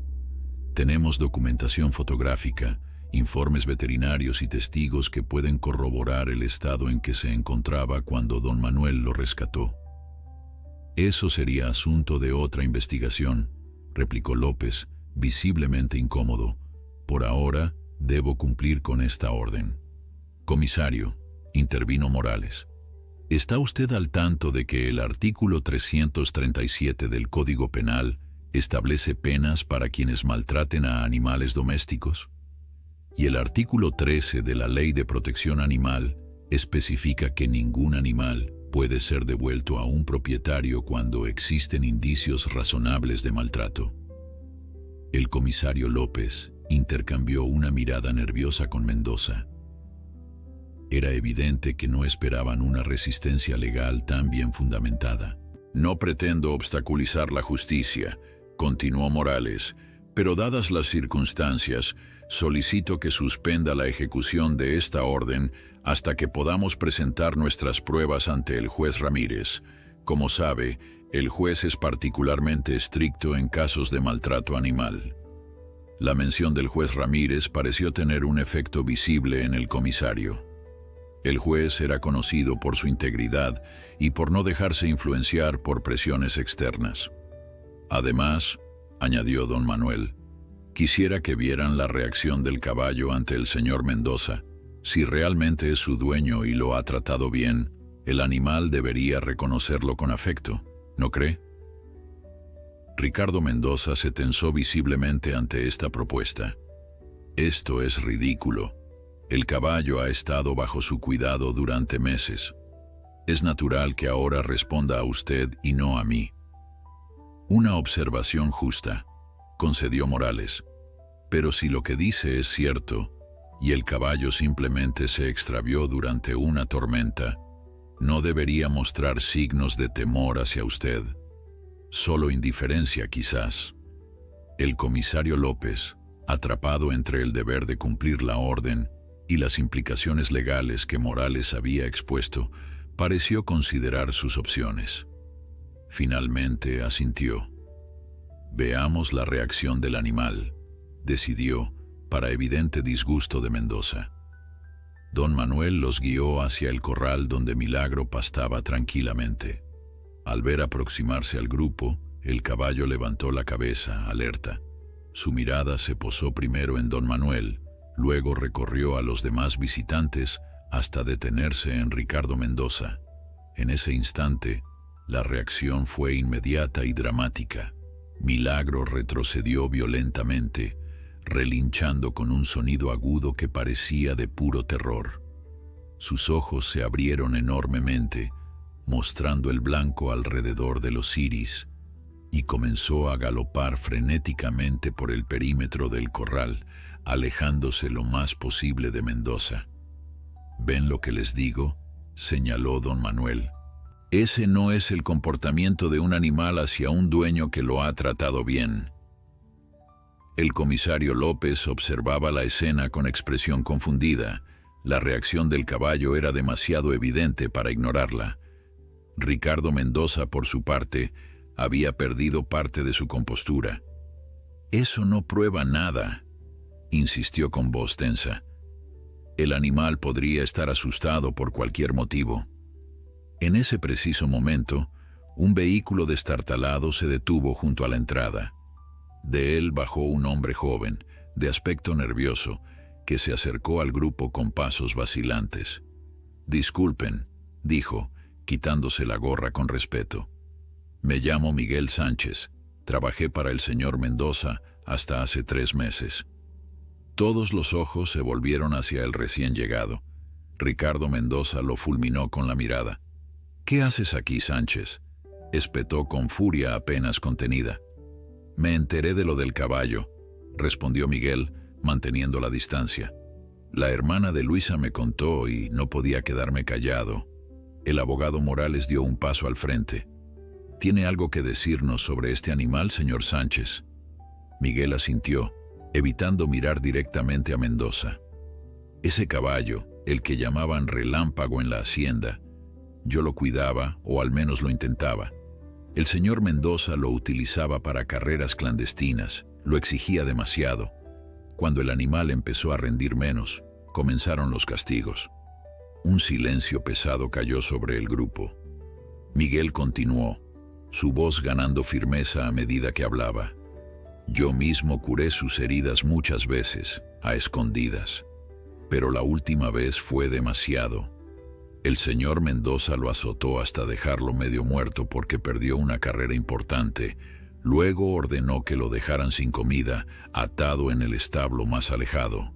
Tenemos documentación fotográfica, informes veterinarios y testigos que pueden corroborar el estado en que se encontraba cuando don Manuel lo rescató». «Eso sería asunto de otra investigación», replicó López, visiblemente incómodo. «Por ahora, debo cumplir con esta orden». «Comisario», intervino Morales, ¿está usted al tanto de que el artículo 337 del Código Penal establece penas para quienes maltraten a animales domésticos? Y el artículo 13 de la Ley de Protección Animal especifica que ningún animal puede ser devuelto a un propietario cuando existen indicios razonables de maltrato». El comisario López intercambió una mirada nerviosa con Mendoza. Era evidente que no esperaban una resistencia legal tan bien fundamentada. «No pretendo obstaculizar la justicia», continuó Morales, «pero dadas las circunstancias, solicito que suspenda la ejecución de esta orden hasta que podamos presentar nuestras pruebas ante el juez Ramírez. Como sabe, el juez es particularmente estricto en casos de maltrato animal». La mención del juez Ramírez pareció tener un efecto visible en el comisario. El juez era conocido por su integridad y por no dejarse influenciar por presiones externas. «Además», añadió don Manuel, «quisiera que vieran la reacción del caballo ante el señor Mendoza. Si realmente es su dueño y lo ha tratado bien, el animal debería reconocerlo con afecto, ¿no cree?». Ricardo Mendoza se tensó visiblemente ante esta propuesta. «Esto es ridículo. El caballo ha estado bajo su cuidado durante meses. Es natural que ahora responda a usted y no a mí». «Una observación justa», concedió Morales. «Pero si lo que dice es cierto, y el caballo simplemente se extravió durante una tormenta, no debería mostrar signos de temor hacia usted. Solo indiferencia, quizás». El comisario López, atrapado entre el deber de cumplir la orden y las implicaciones legales que Morales había expuesto, pareció considerar sus opciones. Finalmente asintió. «Veamos la reacción del animal», decidió, para evidente disgusto de Mendoza. Don Manuel los guió hacia el corral donde Milagro pastaba tranquilamente. Al ver aproximarse al grupo, el caballo levantó la cabeza, alerta. Su mirada se posó primero en don Manuel, luego recorrió a los demás visitantes hasta detenerse en Ricardo Mendoza. En ese instante, la reacción fue inmediata y dramática. Milagro retrocedió violentamente, relinchando con un sonido agudo que parecía de puro terror. Sus ojos se abrieron enormemente, mostrando el blanco alrededor de los iris, y comenzó a galopar frenéticamente por el perímetro del corral, alejándose lo más posible de Mendoza. «¿Ven lo que les digo?», señaló don Manuel. «Ese no es el comportamiento de un animal hacia un dueño que lo ha tratado bien». El comisario López observaba la escena con expresión confundida. La reacción del caballo era demasiado evidente para ignorarla. Ricardo Mendoza, por su parte, había perdido parte de su compostura. «Eso no prueba nada», insistió con voz tensa. «El animal podría estar asustado por cualquier motivo». En ese preciso momento, un vehículo destartalado se detuvo junto a la entrada. De él bajó un hombre joven, de aspecto nervioso, que se acercó al grupo con pasos vacilantes. «Disculpen», dijo, quitándose la gorra con respeto. «Me llamo Miguel Sánchez. Trabajé para el señor Mendoza hasta hace 3 meses». Todos los ojos se volvieron hacia el recién llegado. Ricardo Mendoza lo fulminó con la mirada. «¿Qué haces aquí, Sánchez?», espetó con furia apenas contenida. «Me enteré de lo del caballo», respondió Miguel, manteniendo la distancia. «La hermana de Luisa me contó y no podía quedarme callado». El abogado Morales dio un paso al frente. «¿Tiene algo que decirnos sobre este animal, señor Sánchez?». Miguel asintió, evitando mirar directamente a Mendoza. «Ese caballo, el que llamaban Relámpago en la hacienda, yo lo cuidaba, o al menos lo intentaba. El señor Mendoza lo utilizaba para carreras clandestinas, lo exigía demasiado. Cuando el animal empezó a rendir menos, comenzaron los castigos». Un silencio pesado cayó sobre el grupo. Miguel continuó, su voz ganando firmeza a medida que hablaba. «Yo mismo curé sus heridas muchas veces, a escondidas. Pero la última vez fue demasiado. El señor Mendoza lo azotó hasta dejarlo medio muerto porque perdió una carrera importante. Luego ordenó que lo dejaran sin comida, atado en el establo más alejado».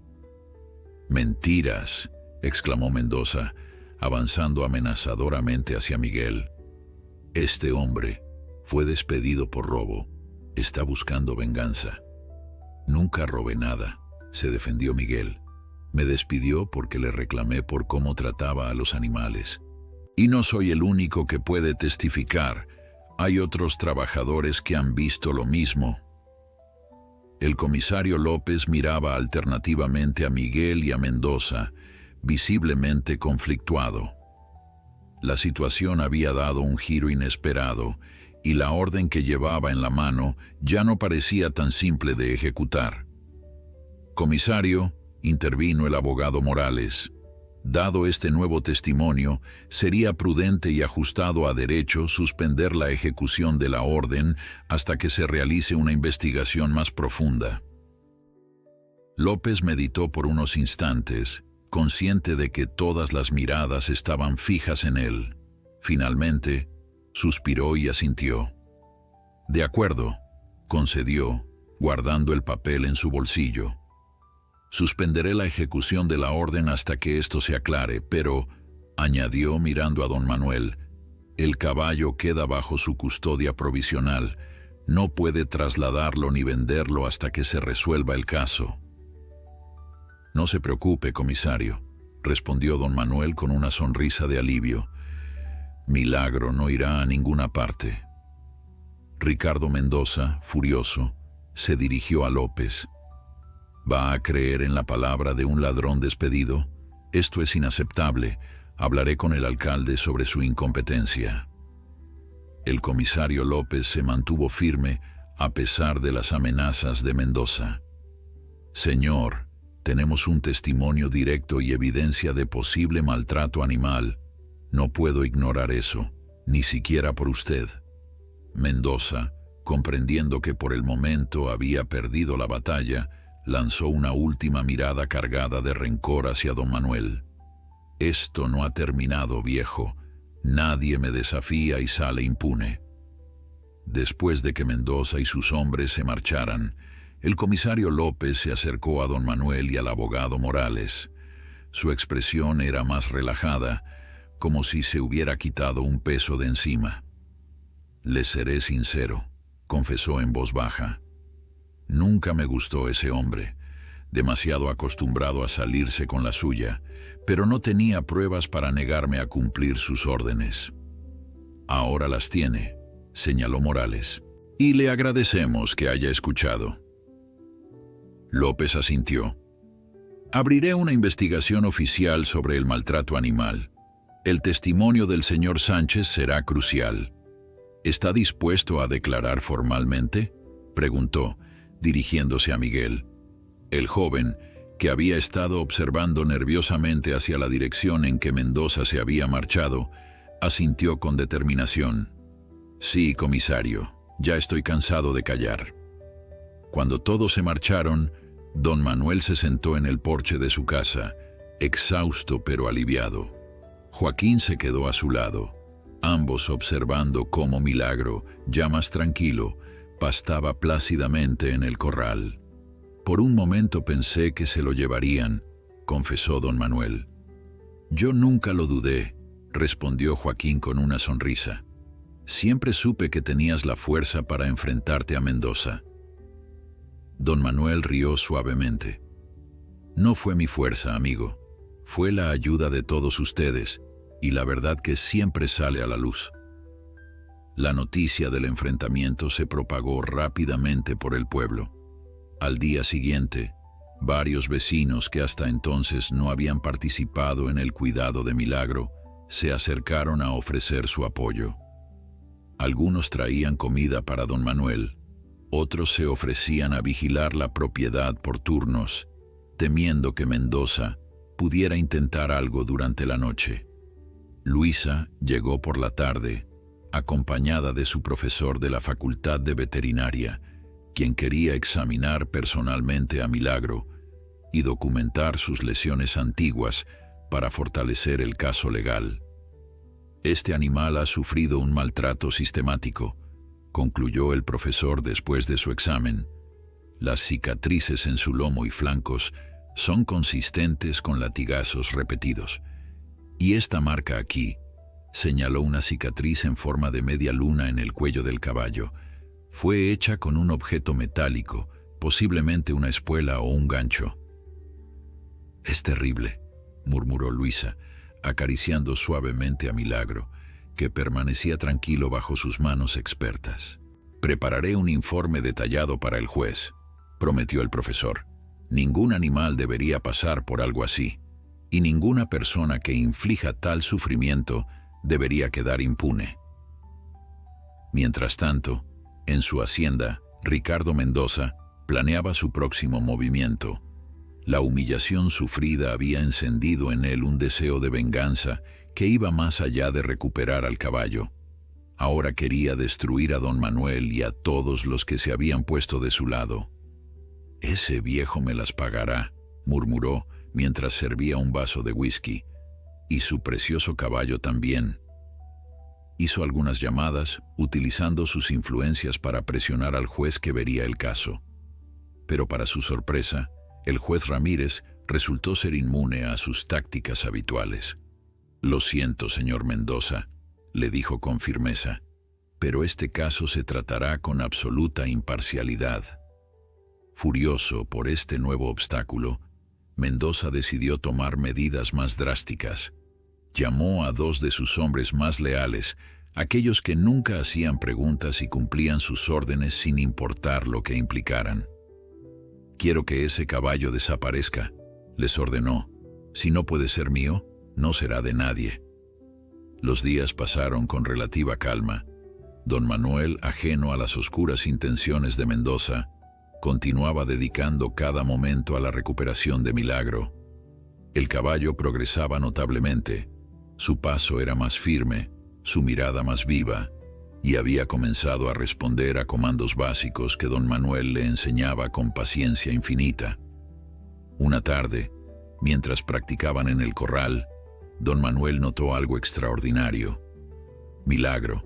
«Mentiras», exclamó Mendoza, avanzando amenazadoramente hacia Miguel. «Este hombre fue despedido por robo. Está buscando venganza». «Nunca robé nada», se defendió Miguel. «Me despidió porque le reclamé por cómo trataba a los animales. Y no soy el único que puede testificar. Hay otros trabajadores que han visto lo mismo». El comisario López miraba alternativamente a Miguel y a Mendoza, visiblemente conflictuado. La situación había dado un giro inesperado y la orden que llevaba en la mano ya no parecía tan simple de ejecutar. «Comisario», intervino el abogado Morales, «dado este nuevo testimonio, sería prudente y ajustado a derecho suspender la ejecución de la orden hasta que se realice una investigación más profunda». López meditó por unos instantes, consciente de que todas las miradas estaban fijas en él. Finalmente, suspiró y asintió. «De acuerdo», concedió, guardando el papel en su bolsillo. «Suspenderé la ejecución de la orden hasta que esto se aclare, pero», añadió mirando a don Manuel, «el caballo queda bajo su custodia provisional. No puede trasladarlo ni venderlo hasta que se resuelva el caso». «No se preocupe, comisario», respondió don Manuel con una sonrisa de alivio. «Milagro no irá a ninguna parte». Ricardo Mendoza, furioso, se dirigió a López. «¿Va a creer en la palabra de un ladrón despedido? Esto es inaceptable. Hablaré con el alcalde sobre su incompetencia». El comisario López se mantuvo firme a pesar de las amenazas de Mendoza. «Señor, tenemos un testimonio directo y evidencia de posible maltrato animal. No puedo ignorar eso, ni siquiera por usted». Mendoza, comprendiendo que por el momento había perdido la batalla, lanzó una última mirada cargada de rencor hacia don Manuel. «Esto no ha terminado, viejo. Nadie me desafía y sale impune». Después de que Mendoza y sus hombres se marcharan, el comisario López se acercó a don Manuel y al abogado Morales. Su expresión era más relajada, como si se hubiera quitado un peso de encima. «Les seré sincero», confesó en voz baja. «Nunca me gustó ese hombre, demasiado acostumbrado a salirse con la suya, pero no tenía pruebas para negarme a cumplir sus órdenes». «Ahora las tiene», señaló Morales, «y le agradecemos que haya escuchado». López asintió. «Abriré una investigación oficial sobre el maltrato animal. El testimonio del señor Sánchez será crucial». «¿Está dispuesto a declarar formalmente?», preguntó, dirigiéndose a Miguel. El joven, que había estado observando nerviosamente hacia la dirección en que Mendoza se había marchado, Asintió con determinación. Sí, comisario, ya estoy cansado de callar. Cuando todos se marcharon, don Manuel se sentó en el porche de su casa, exhausto pero aliviado. Joaquín se quedó a su lado, ambos observando cómo Milagro, ya más tranquilo, pastaba plácidamente en el corral. Por un momento pensé que se lo llevarían, confesó don Manuel. Yo nunca lo dudé, respondió Joaquín con una sonrisa. Siempre supe que tenías la fuerza para enfrentarte a Mendoza. Don Manuel rió suavemente. No fue mi fuerza, amigo. Fue la ayuda de todos ustedes, y la verdad que siempre sale a la luz. La noticia del enfrentamiento se propagó rápidamente por el pueblo. Al día siguiente, varios vecinos que hasta entonces no habían participado en el cuidado de Milagro se acercaron a ofrecer su apoyo. Algunos traían comida para don Manuel, otros se ofrecían a vigilar la propiedad por turnos, temiendo que Mendoza pudiera intentar algo durante la noche. Luisa llegó por la tarde, acompañada de su profesor de la Facultad de Veterinaria, quien quería examinar personalmente a Milagro y documentar sus lesiones antiguas para fortalecer el caso legal. Este animal ha sufrido un maltrato sistemático, concluyó el profesor después de su examen. Las cicatrices en su lomo y flancos son consistentes con latigazos repetidos. Y esta marca aquí, señaló una cicatriz en forma de media luna en el cuello del caballo, fue hecha con un objeto metálico, posiblemente una espuela o un gancho. Es terrible, murmuró Luisa, acariciando suavemente a Milagro, que permanecía tranquilo bajo sus manos expertas. Prepararé un informe detallado para el juez, prometió el profesor. Ningún animal debería pasar por algo así, y ninguna persona que inflija tal sufrimiento debería quedar impune. Mientras tanto, en su hacienda, Ricardo Mendoza planeaba su próximo movimiento. La humillación sufrida había encendido en él un deseo de venganza que iba más allá de recuperar al caballo. Ahora quería destruir a don Manuel y a todos los que se habían puesto de su lado. «Ese viejo me las pagará», murmuró mientras servía un vaso de whisky. «Y su precioso caballo también». Hizo algunas llamadas, utilizando sus influencias para presionar al juez que vería el caso. Pero para su sorpresa, el juez Ramírez resultó ser inmune a sus tácticas habituales. «Lo siento, señor Mendoza», le dijo con firmeza, «pero este caso se tratará con absoluta imparcialidad». Furioso por este nuevo obstáculo, Mendoza decidió tomar medidas más drásticas. Llamó a 2 de sus hombres más leales, aquellos que nunca hacían preguntas y cumplían sus órdenes sin importar lo que implicaran. «Quiero que ese caballo desaparezca», les ordenó. «Si no puede ser mío, no será de nadie». Los días pasaron con relativa calma. Don Manuel, ajeno a las oscuras intenciones de Mendoza, continuaba dedicando cada momento a la recuperación de Milagro. El caballo progresaba notablemente. Su paso era más firme, su mirada más viva, y había comenzado a responder a comandos básicos que don Manuel le enseñaba con paciencia infinita. Una tarde, mientras practicaban en el corral, don Manuel notó algo extraordinario. Milagro,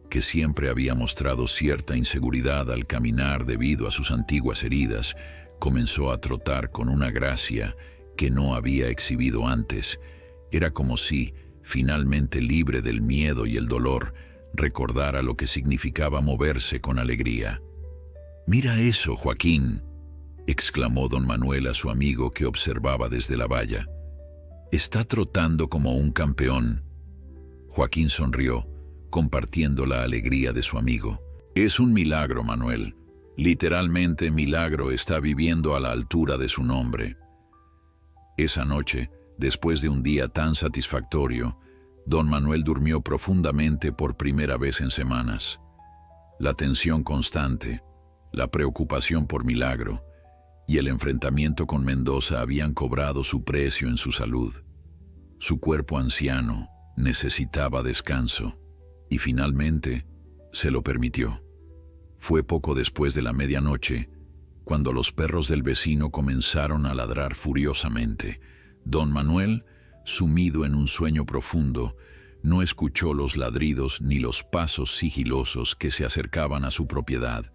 que siempre había mostrado cierta inseguridad al caminar debido a sus antiguas heridas, comenzó a trotar con una gracia que no había exhibido antes. Era como si, finalmente libre del miedo y el dolor, recordara lo que significaba moverse con alegría. «Mira eso, Joaquín», exclamó don Manuel a su amigo que observaba desde la valla. «Está trotando como un campeón». Joaquín sonrió, compartiendo la alegría de su amigo. «Es un milagro, Manuel. Literalmente, Milagro está viviendo a la altura de su nombre». Esa noche, después de un día tan satisfactorio, don Manuel durmió profundamente por primera vez en semanas. La tensión constante, la preocupación por Milagro y el enfrentamiento con Mendoza habían cobrado su precio en su salud. Su cuerpo anciano, Necesitaba descanso, y finalmente se lo permitió. Fue poco después de la medianoche, cuando los perros del vecino comenzaron a ladrar furiosamente. Don Manuel, sumido en un sueño profundo, no escuchó los ladridos ni los pasos sigilosos que se acercaban a su propiedad.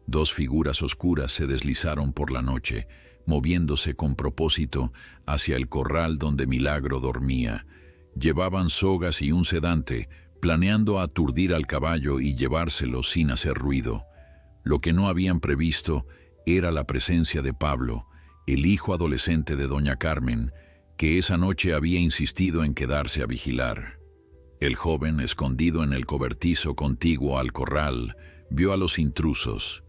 Dos figuras oscuras se deslizaron por la noche, moviéndose con propósito hacia el corral donde Milagro dormía. Llevaban sogas y un sedante, planeando aturdir al caballo y llevárselo sin hacer ruido. Lo que no habían previsto era la presencia de Pablo, el hijo adolescente de doña Carmen, que esa noche había insistido en quedarse a vigilar. El joven, escondido en el cobertizo contiguo al corral, vio a los intrusos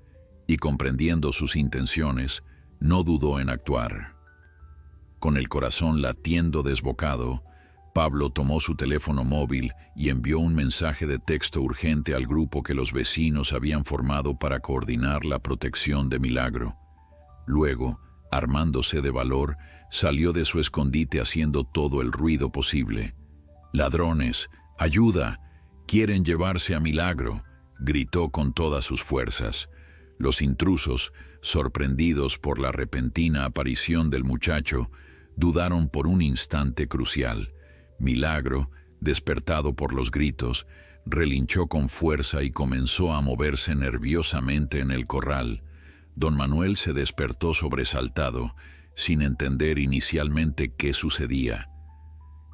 y, comprendiendo sus intenciones, no dudó en actuar. Con el corazón latiendo desbocado, Pablo tomó su teléfono móvil y envió un mensaje de texto urgente al grupo que los vecinos habían formado para coordinar la protección de Milagro. Luego, armándose de valor, salió de su escondite haciendo todo el ruido posible. «¡Ladrones! ¡Ayuda! ¡Quieren llevarse a Milagro!», gritó con todas sus fuerzas. Los intrusos, sorprendidos por la repentina aparición del muchacho, dudaron por un instante crucial. Milagro, despertado por los gritos, relinchó con fuerza y comenzó a moverse nerviosamente en el corral. Don Manuel se despertó sobresaltado, sin entender inicialmente qué sucedía.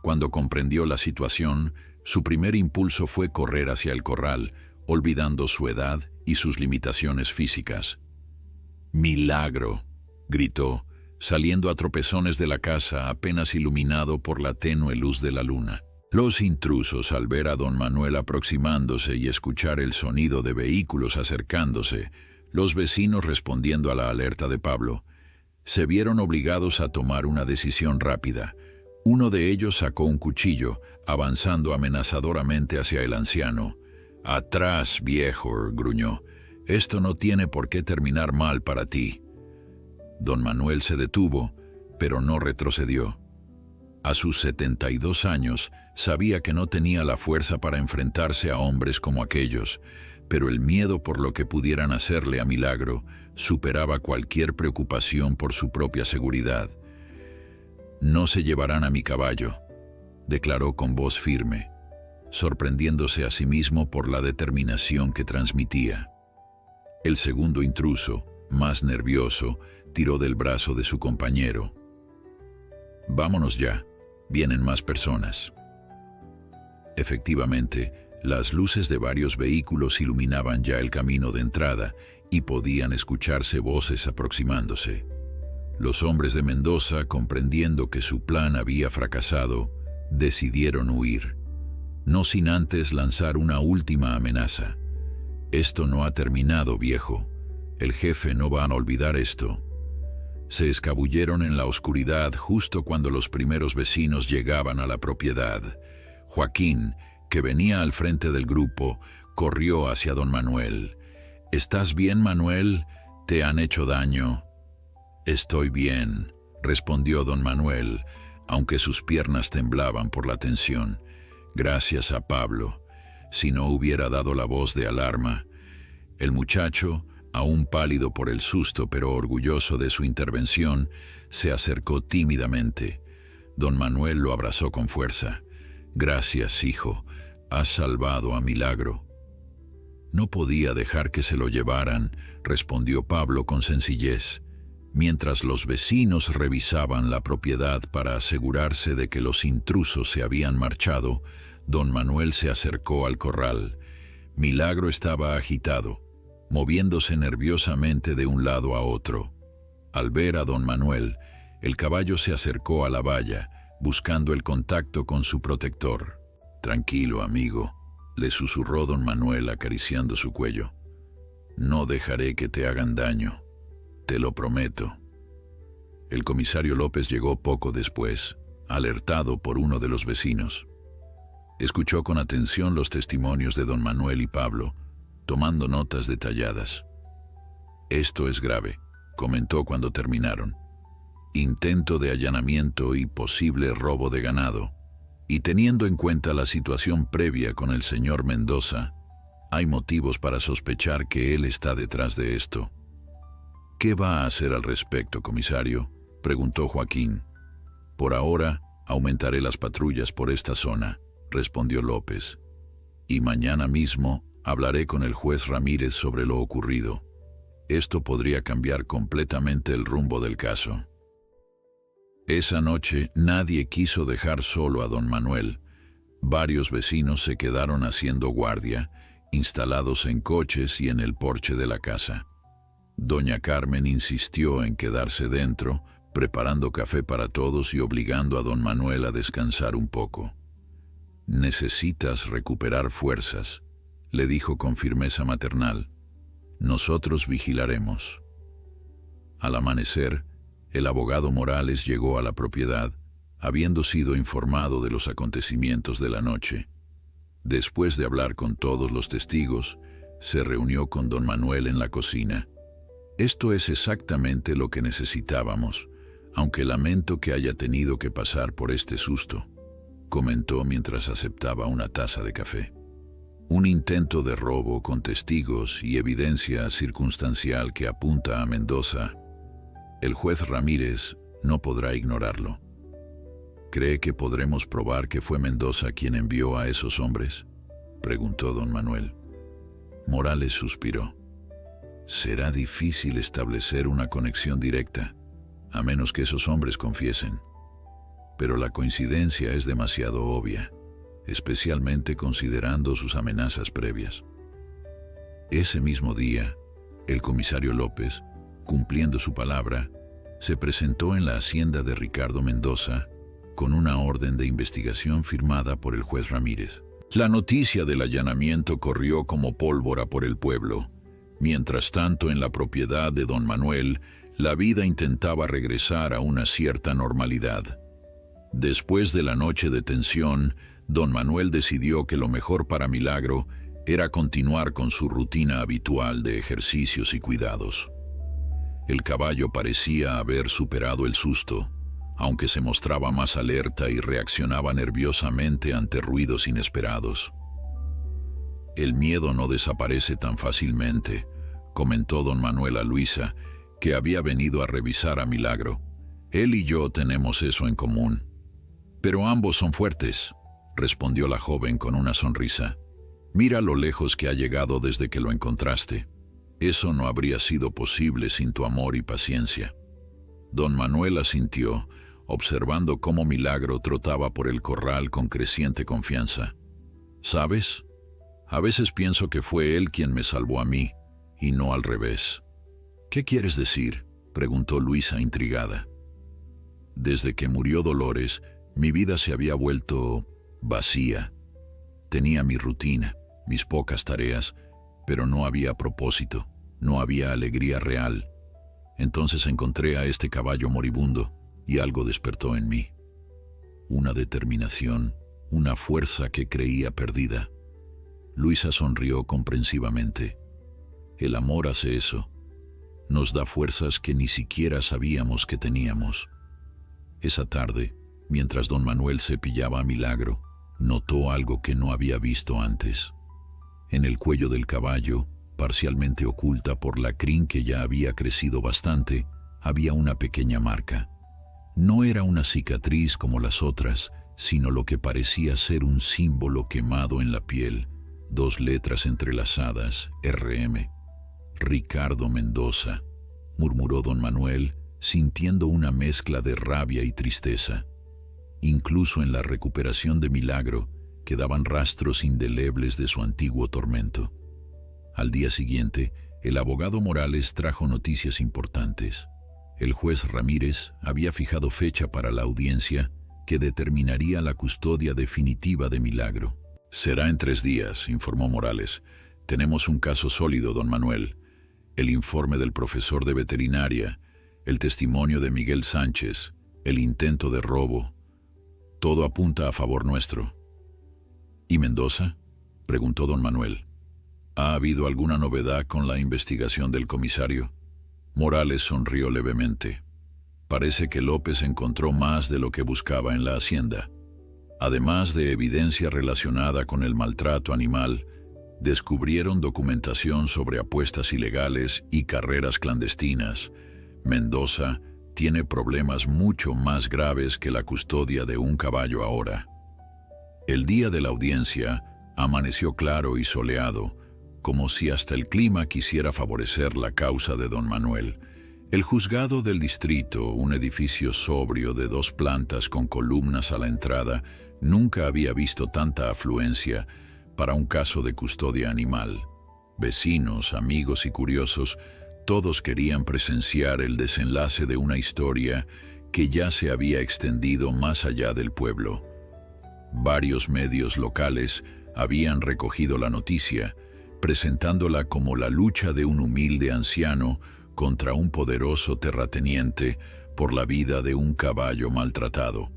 Cuando comprendió la situación, su primer impulso fue correr hacia el corral, olvidando su edad y sus limitaciones físicas. «¡Milagro!», gritó, saliendo a tropezones de la casa apenas iluminado por la tenue luz de la luna. Los intrusos, al ver a don Manuel aproximándose y escuchar el sonido de vehículos acercándose, los vecinos respondiendo a la alerta de Pablo, se vieron obligados a tomar una decisión rápida. Uno de ellos sacó un cuchillo, avanzando amenazadoramente hacia el anciano. «¡Atrás, viejo!», gruñó. «Esto no tiene por qué terminar mal para ti». Don Manuel se detuvo, pero no retrocedió. A sus 72 años, sabía que no tenía la fuerza para enfrentarse a hombres como aquellos, pero el miedo por lo que pudieran hacerle a Milagro superaba cualquier preocupación por su propia seguridad. «No se llevarán a mi caballo», declaró con voz firme, sorprendiéndose a sí mismo por la determinación que transmitía. El segundo intruso, más nervioso, tiró del brazo de su compañero. «Vámonos ya, vienen más personas». Efectivamente, las luces de varios vehículos iluminaban ya el camino de entrada y podían escucharse voces aproximándose. Los hombres de Mendoza, comprendiendo que su plan había fracasado, decidieron huir, no sin antes lanzar una última amenaza. «Esto no ha terminado, viejo. El jefe no va a olvidar esto». Se escabulleron en la oscuridad justo cuando los primeros vecinos llegaban a la propiedad. Joaquín, que venía al frente del grupo, corrió hacia don Manuel. «¿Estás bien, Manuel? ¿Te han hecho daño?» «Estoy bien», respondió don Manuel, aunque sus piernas temblaban por la tensión. «Gracias a Pablo. Si no hubiera dado la voz de alarma». El muchacho, aún pálido por el susto pero orgulloso de su intervención, se acercó tímidamente. Don Manuel lo abrazó con fuerza. «Gracias, hijo. Has salvado a Milagro». «No podía dejar que se lo llevaran», respondió Pablo con sencillez. Mientras los vecinos revisaban la propiedad para asegurarse de que los intrusos se habían marchado, don Manuel se acercó al corral. Milagro estaba agitado, moviéndose nerviosamente de un lado a otro. Al ver a don Manuel, el caballo se acercó a la valla, buscando el contacto con su protector. «Tranquilo, amigo», le susurró don Manuel acariciando su cuello. «No dejaré que te hagan daño, te lo prometo». El comisario López llegó poco después, alertado por uno de los vecinos. Escuchó con atención los testimonios de don Manuel y Pablo, tomando notas detalladas. «Esto es grave», comentó cuando terminaron. «Intento de allanamiento y posible robo de ganado. Y teniendo en cuenta la situación previa con el señor Mendoza, hay motivos para sospechar que él está detrás de esto. ¿Qué va a hacer al respecto, comisario?, preguntó Joaquín. Por ahora, aumentaré las patrullas por esta zona, respondió López. Y mañana mismo hablaré con el juez Ramírez sobre lo ocurrido. Esto podría cambiar completamente el rumbo del caso. Esa noche nadie quiso dejar solo a don Manuel. Varios vecinos se quedaron haciendo guardia, instalados en coches y en el porche de la casa. Doña Carmen insistió en quedarse dentro, preparando café para todos y obligando a don Manuel a descansar un poco. «Necesitas recuperar fuerzas», le dijo con firmeza maternal. «Nosotros vigilaremos». Al amanecer, el abogado Morales llegó a la propiedad, habiendo sido informado de los acontecimientos de la noche. Después de hablar con todos los testigos, se reunió con don Manuel en la cocina. «Esto es exactamente lo que necesitábamos, aunque lamento que haya tenido que pasar por este susto», comentó mientras aceptaba una taza de café. «Un intento de robo con testigos y evidencia circunstancial que apunta a Mendoza. El juez Ramírez no podrá ignorarlo». «¿Cree que podremos probar que fue Mendoza quien envió a esos hombres?», preguntó don Manuel. Morales suspiró. «Será difícil establecer una conexión directa, a menos que esos hombres confiesen. Pero la coincidencia es demasiado obvia, especialmente considerando sus amenazas previas». Ese mismo día, el comisario López, cumpliendo su palabra, se presentó en la hacienda de Ricardo Mendoza con una orden de investigación firmada por el juez Ramírez. La noticia del allanamiento corrió como pólvora por el pueblo. Mientras tanto, en la propiedad de don Manuel, la vida intentaba regresar a una cierta normalidad. Después de la noche de tensión, don Manuel decidió que lo mejor para Milagro era continuar con su rutina habitual de ejercicios y cuidados. El caballo parecía haber superado el susto, aunque se mostraba más alerta y reaccionaba nerviosamente ante ruidos inesperados. «El miedo no desaparece tan fácilmente», comentó don Manuel a Luisa, que había venido a revisar a Milagro. «Él y yo tenemos eso en común». «Pero ambos son fuertes», respondió la joven con una sonrisa. «Mira lo lejos que ha llegado desde que lo encontraste. Eso no habría sido posible sin tu amor y paciencia». Don Manuel asintió, observando cómo Milagro trotaba por el corral con creciente confianza. «¿Sabes? A veces pienso que fue él quien me salvó a mí, y no al revés». «¿Qué quieres decir?», preguntó Luisa intrigada. «Desde que murió Dolores, mi vida se había vuelto vacía. Tenía mi rutina, mis pocas tareas, pero no había propósito, no había alegría real. Entonces encontré a este caballo moribundo y algo despertó en mí. Una determinación, una fuerza que creía perdida». Luisa sonrió comprensivamente. «El amor hace eso. Nos da fuerzas que ni siquiera sabíamos que teníamos». Esa tarde, mientras don Manuel cepillaba a Milagro, notó algo que no había visto antes. En el cuello del caballo, parcialmente oculta por la crin que ya había crecido bastante, había una pequeña marca. No era una cicatriz como las otras, sino lo que parecía ser un símbolo quemado en la piel, 2 letras entrelazadas, RM. «Ricardo Mendoza», murmuró don Manuel, sintiendo una mezcla de rabia y tristeza. Incluso en la recuperación de Milagro quedaban rastros indelebles de su antiguo tormento. Al día siguiente, el abogado Morales trajo noticias importantes. El juez Ramírez había fijado fecha para la audiencia que determinaría la custodia definitiva de Milagro. «Será en 3 días», informó Morales. «Tenemos un caso sólido, don Manuel. El informe del profesor de veterinaria, el testimonio de Miguel Sánchez, el intento de robo. Todo apunta a favor nuestro». «¿Y Mendoza?», preguntó don Manuel. «¿Ha habido alguna novedad con la investigación del comisario?». Morales sonrió levemente. «Parece que López encontró más de lo que buscaba en la hacienda». Además de evidencia relacionada con el maltrato animal, descubrieron documentación sobre apuestas ilegales y carreras clandestinas. Mendoza tiene problemas mucho más graves que la custodia de un caballo ahora. El día de la audiencia amaneció claro y soleado, como si hasta el clima quisiera favorecer la causa de don Manuel. El juzgado del distrito, un edificio sobrio de 2 plantas con columnas a la entrada, nunca había visto tanta afluencia para un caso de custodia animal. Vecinos, amigos y curiosos, todos querían presenciar el desenlace de una historia que ya se había extendido más allá del pueblo. Varios medios locales habían recogido la noticia, presentándola como la lucha de un humilde anciano contra un poderoso terrateniente por la vida de un caballo maltratado.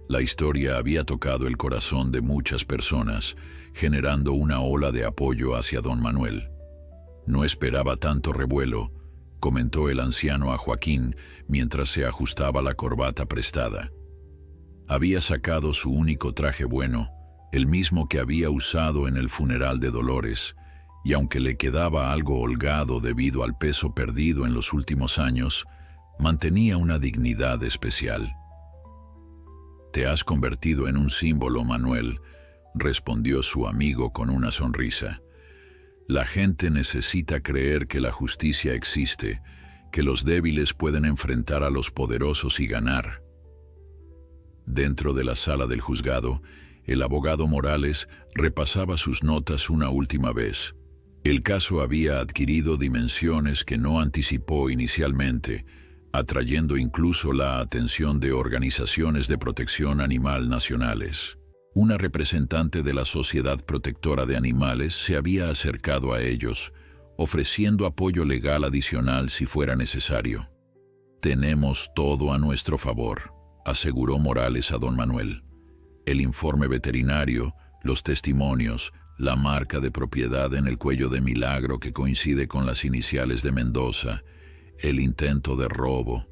La historia había tocado el corazón de muchas personas, generando una ola de apoyo hacia don Manuel. No esperaba tanto revuelo, comentó el anciano a Joaquín mientras se ajustaba la corbata prestada. Había sacado su único traje bueno, el mismo que había usado en el funeral de Dolores, y aunque le quedaba algo holgado debido al peso perdido en los últimos años, mantenía una dignidad especial. «Te has convertido en un símbolo, Manuel», respondió su amigo con una sonrisa. «La gente necesita creer que la justicia existe, que los débiles pueden enfrentar a los poderosos y ganar». Dentro de la sala del juzgado, el abogado Morales repasaba sus notas una última vez. El caso había adquirido dimensiones que no anticipó inicialmente, atrayendo incluso la atención de organizaciones de protección animal nacionales. Una representante de la Sociedad Protectora de Animales se había acercado a ellos, ofreciendo apoyo legal adicional si fuera necesario. «Tenemos todo a nuestro favor», aseguró Morales a don Manuel. «El informe veterinario, los testimonios, la marca de propiedad en el cuello de Milagro que coincide con las iniciales de Mendoza, el intento de robo.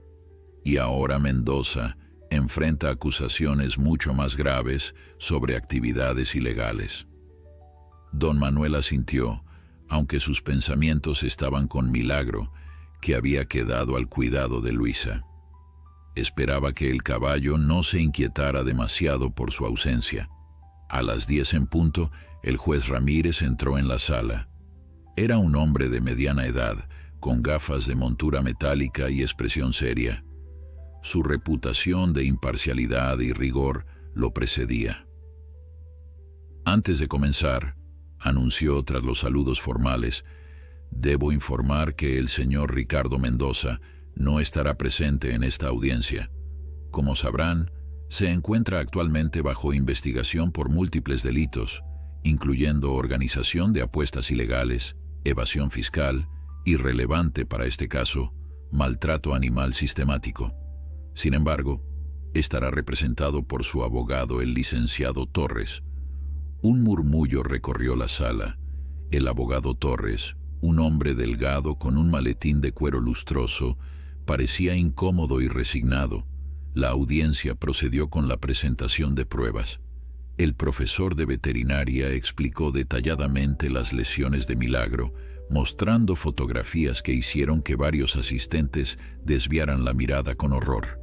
Y ahora Mendoza enfrenta acusaciones mucho más graves sobre actividades ilegales». Don Manuel asintió, aunque sus pensamientos estaban con Milagro, que había quedado al cuidado de Luisa. Esperaba que el caballo no se inquietara demasiado por su ausencia. A las 10 en punto, el juez Ramírez entró en la sala. Era un hombre de mediana edad, con gafas de montura metálica y expresión seria. Su reputación de imparcialidad y rigor lo precedía. «Antes de comenzar», anunció tras los saludos formales, «debo informar que el señor Ricardo Mendoza no estará presente en esta audiencia. Como sabrán, se encuentra actualmente bajo investigación por múltiples delitos, incluyendo organización de apuestas ilegales, evasión fiscal y, relevante para este caso, maltrato animal sistemático. Sin embargo, estará representado por su abogado, el licenciado Torres». Un murmullo recorrió la sala. El abogado Torres, un hombre delgado con un maletín de cuero lustroso, parecía incómodo y resignado. La audiencia procedió con la presentación de pruebas. El profesor de veterinaria explicó detalladamente las lesiones de Milagro, mostrando fotografías que hicieron que varios asistentes desviaran la mirada con horror.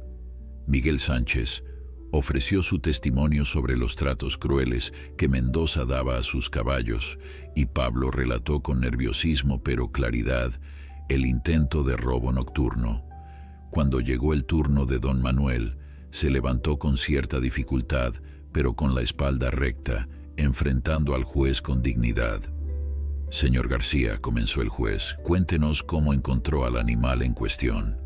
Miguel Sánchez ofreció su testimonio sobre los tratos crueles que Mendoza daba a sus caballos, y Pablo relató con nerviosismo pero claridad el intento de robo nocturno. Cuando llegó el turno de don Manuel, se levantó con cierta dificultad, pero con la espalda recta, enfrentando al juez con dignidad. «Señor García», comenzó el juez, «cuéntenos cómo encontró al animal en cuestión».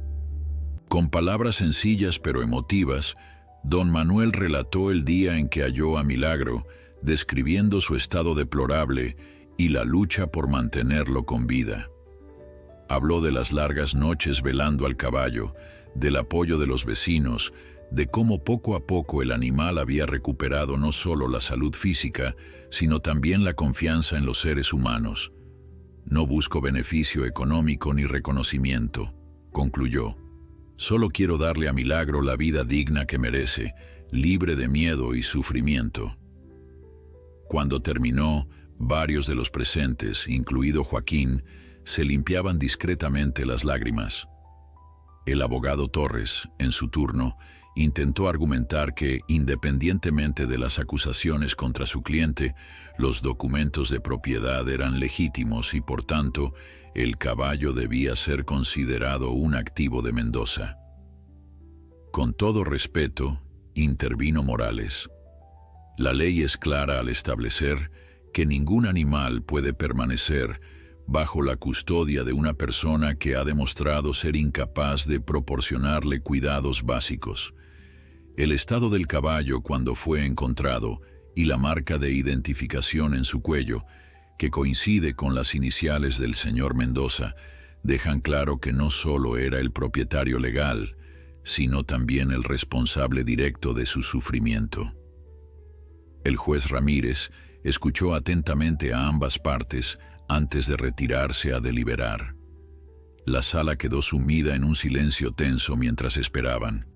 Con palabras sencillas pero emotivas, don Manuel relató el día en que halló a Milagro, describiendo su estado deplorable y la lucha por mantenerlo con vida. Habló de las largas noches velando al caballo, del apoyo de los vecinos, de cómo poco a poco el animal había recuperado no solo la salud física, sino también la confianza en los seres humanos. «No busco beneficio económico ni reconocimiento», concluyó. «Solo quiero darle a Milagro la vida digna que merece, libre de miedo y sufrimiento. Cuando terminó, varios de los presentes, incluido Joaquín, se limpiaban discretamente las lágrimas. El abogado Torres, en su turno, intentó argumentar que, independientemente de las acusaciones contra su cliente, los documentos de propiedad eran legítimos y, por tanto, el caballo debía ser considerado un activo de Mendoza. Con todo respeto, intervino Morales. La ley es clara al establecer que ningún animal puede permanecer bajo la custodia de una persona que ha demostrado ser incapaz de proporcionarle cuidados básicos. El estado del caballo cuando fue encontrado y la marca de identificación en su cuello, que coincide con las iniciales del señor Mendoza, dejan claro que no solo era el propietario legal, sino también el responsable directo de su sufrimiento. El juez Ramírez escuchó atentamente a ambas partes antes de retirarse a deliberar. La sala quedó sumida en un silencio tenso mientras esperaban.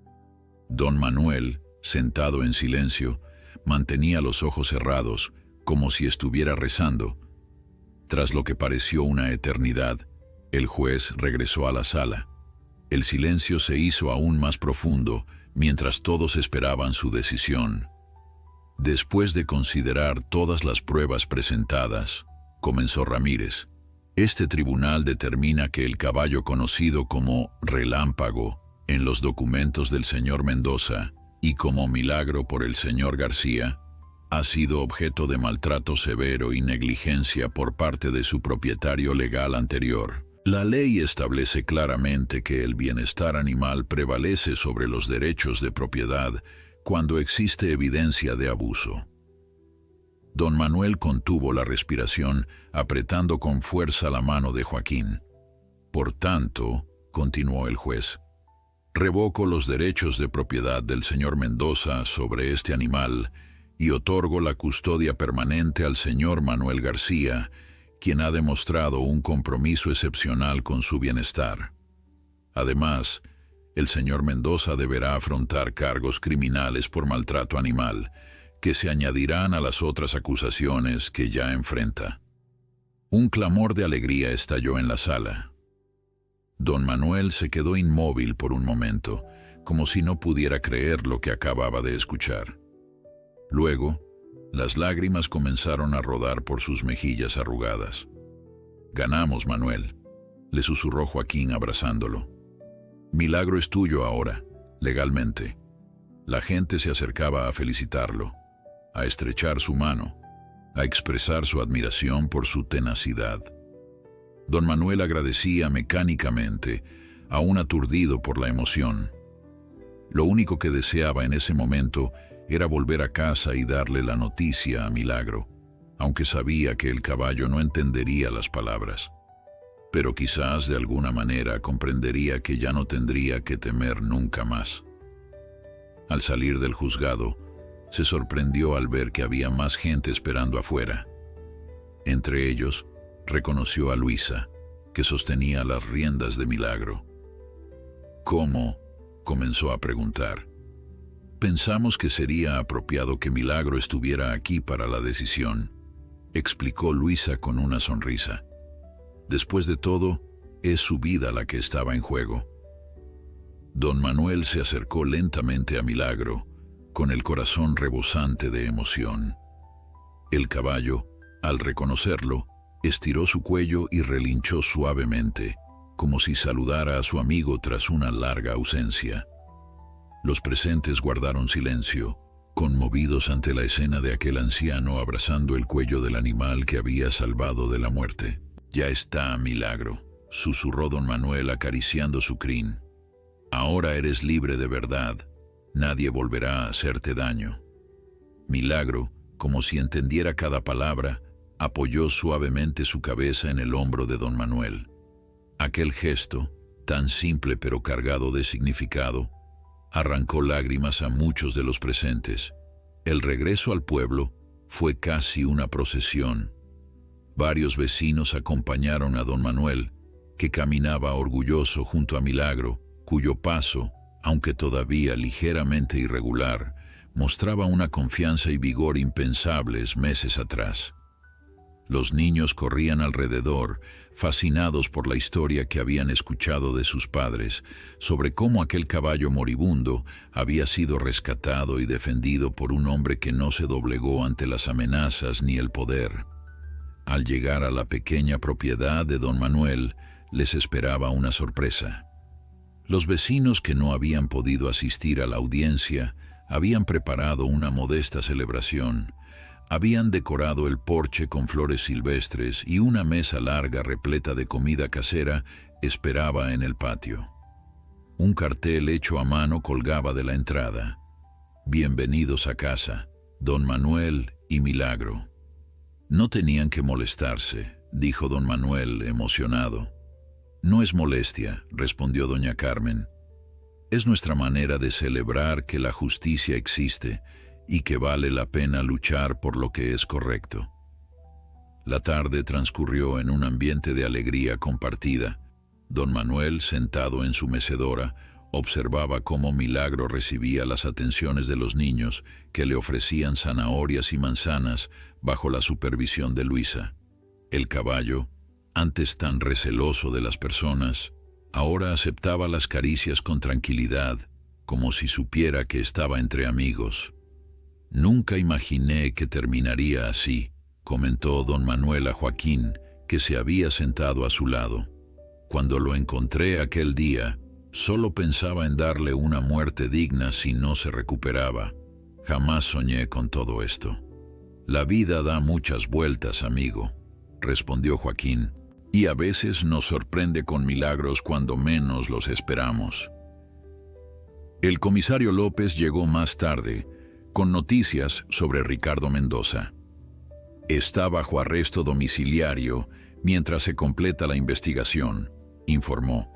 Don Manuel, sentado en silencio, mantenía los ojos cerrados, como si estuviera rezando. Tras lo que pareció una eternidad, el juez regresó a la sala. El silencio se hizo aún más profundo mientras todos esperaban su decisión. Después de considerar todas las pruebas presentadas, comenzó Ramírez, este tribunal determina que el caballo conocido como Relámpago en los documentos del señor Mendoza y como Milagro por el señor García ha sido objeto de maltrato severo y negligencia por parte de su propietario legal anterior. La ley establece claramente que el bienestar animal prevalece sobre los derechos de propiedad cuando existe evidencia de abuso. Don Manuel contuvo la respiración, apretando con fuerza la mano de Joaquín. Por tanto, continuó el juez, revoco los derechos de propiedad del señor Mendoza sobre este animal y otorgo la custodia permanente al señor Manuel García, quien ha demostrado un compromiso excepcional con su bienestar. Además, el señor Mendoza deberá afrontar cargos criminales por maltrato animal, que se añadirán a las otras acusaciones que ya enfrenta. Un clamor de alegría estalló en la sala. Don Manuel se quedó inmóvil por un momento, como si no pudiera creer lo que acababa de escuchar. Luego, las lágrimas comenzaron a rodar por sus mejillas arrugadas. «Ganamos, Manuel», le susurró Joaquín abrazándolo. «Milagro es tuyo ahora, legalmente». La gente se acercaba a felicitarlo, a estrechar su mano, a expresar su admiración por su tenacidad. Don Manuel agradecía mecánicamente, aún aturdido por la emoción. Lo único que deseaba en ese momento era volver a casa y darle la noticia a Milagro, aunque sabía que el caballo no entendería las palabras. Pero quizás de alguna manera comprendería que ya no tendría que temer nunca más. Al salir del juzgado, se sorprendió al ver que había más gente esperando afuera. Entre ellos, reconoció a Luisa, que sostenía las riendas de Milagro. «¿Cómo?», comenzó a preguntar. «Pensamos que sería apropiado que Milagro estuviera aquí para la decisión», explicó Luisa con una sonrisa. «Después de todo, es su vida la que estaba en juego». Don Manuel se acercó lentamente a Milagro, con el corazón rebosante de emoción. El caballo, al reconocerlo, estiró su cuello y relinchó suavemente, como si saludara a su amigo tras una larga ausencia. Los presentes guardaron silencio, conmovidos ante la escena de aquel anciano abrazando el cuello del animal que había salvado de la muerte. «Ya está, Milagro», susurró don Manuel acariciando su crin. «Ahora eres libre de verdad. Nadie volverá a hacerte daño». Milagro, como si entendiera cada palabra, apoyó suavemente su cabeza en el hombro de don Manuel. Aquel gesto, tan simple pero cargado de significado, arrancó lágrimas a muchos de los presentes. El regreso al pueblo fue casi una procesión. Varios vecinos acompañaron a don Manuel, que caminaba orgulloso junto a Milagro, cuyo paso, aunque todavía ligeramente irregular, mostraba una confianza y vigor impensables meses atrás. Los niños corrían alrededor, fascinados por la historia que habían escuchado de sus padres sobre cómo aquel caballo moribundo había sido rescatado y defendido por un hombre que no se doblegó ante las amenazas ni el poder. Al llegar a la pequeña propiedad de don Manuel, les esperaba una sorpresa. Los vecinos que no habían podido asistir a la audiencia habían preparado una modesta celebración. Habían decorado el porche con flores silvestres y una mesa larga repleta de comida casera esperaba en el patio. Un cartel hecho a mano colgaba de la entrada. Bienvenidos a casa, don Manuel y Milagro. No tenían que molestarse, dijo don Manuel emocionado. No es molestia, respondió doña Carmen. Es nuestra manera de celebrar que la justicia existe y que vale la pena luchar por lo que es correcto. La tarde transcurrió en un ambiente de alegría compartida. Don Manuel, sentado en su mecedora, observaba cómo Milagro recibía las atenciones de los niños que le ofrecían zanahorias y manzanas bajo la supervisión de Luisa. El caballo, antes tan receloso de las personas, ahora aceptaba las caricias con tranquilidad, como si supiera que estaba entre amigos. Nunca imaginé que terminaría así, comentó don Manuel a Joaquín, que se había sentado a su lado. Cuando lo encontré aquel día, solo pensaba en darle una muerte digna si no se recuperaba. Jamás soñé con todo esto. La vida da muchas vueltas, amigo, respondió Joaquín, y a veces nos sorprende con milagros cuando menos los esperamos. El comisario López llegó más tarde, con noticias sobre Ricardo Mendoza. Está bajo arresto domiciliario mientras se completa la investigación, informó.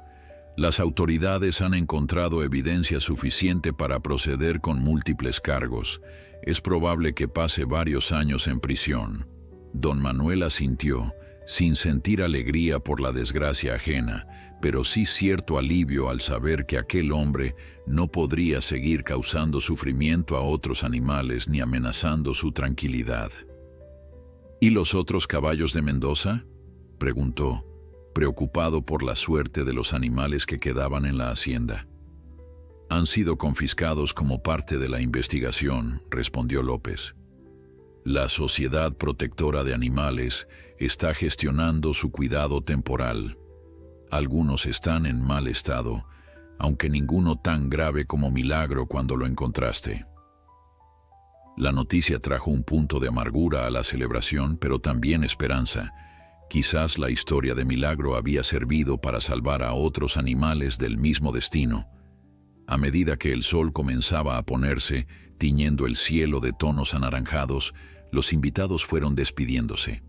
Las autoridades han encontrado evidencia suficiente para proceder con múltiples cargos. Es probable que pase varios años en prisión. Don Manuel asintió, sin sentir alegría por la desgracia ajena, pero sí cierto alivio al saber que aquel hombre no podría seguir causando sufrimiento a otros animales ni amenazando su tranquilidad. ¿Y los otros caballos de Mendoza?, preguntó, preocupado por la suerte de los animales que quedaban en la hacienda. Han sido confiscados como parte de la investigación, respondió López. La Sociedad Protectora de Animales está gestionando su cuidado temporal. Algunos están en mal estado, aunque ninguno tan grave como Milagro cuando lo encontraste. La noticia trajo un punto de amargura a la celebración, pero también esperanza. Quizás la historia de Milagro había servido para salvar a otros animales del mismo destino. A medida que el sol comenzaba a ponerse, tiñendo el cielo de tonos anaranjados, los invitados fueron despidiéndose.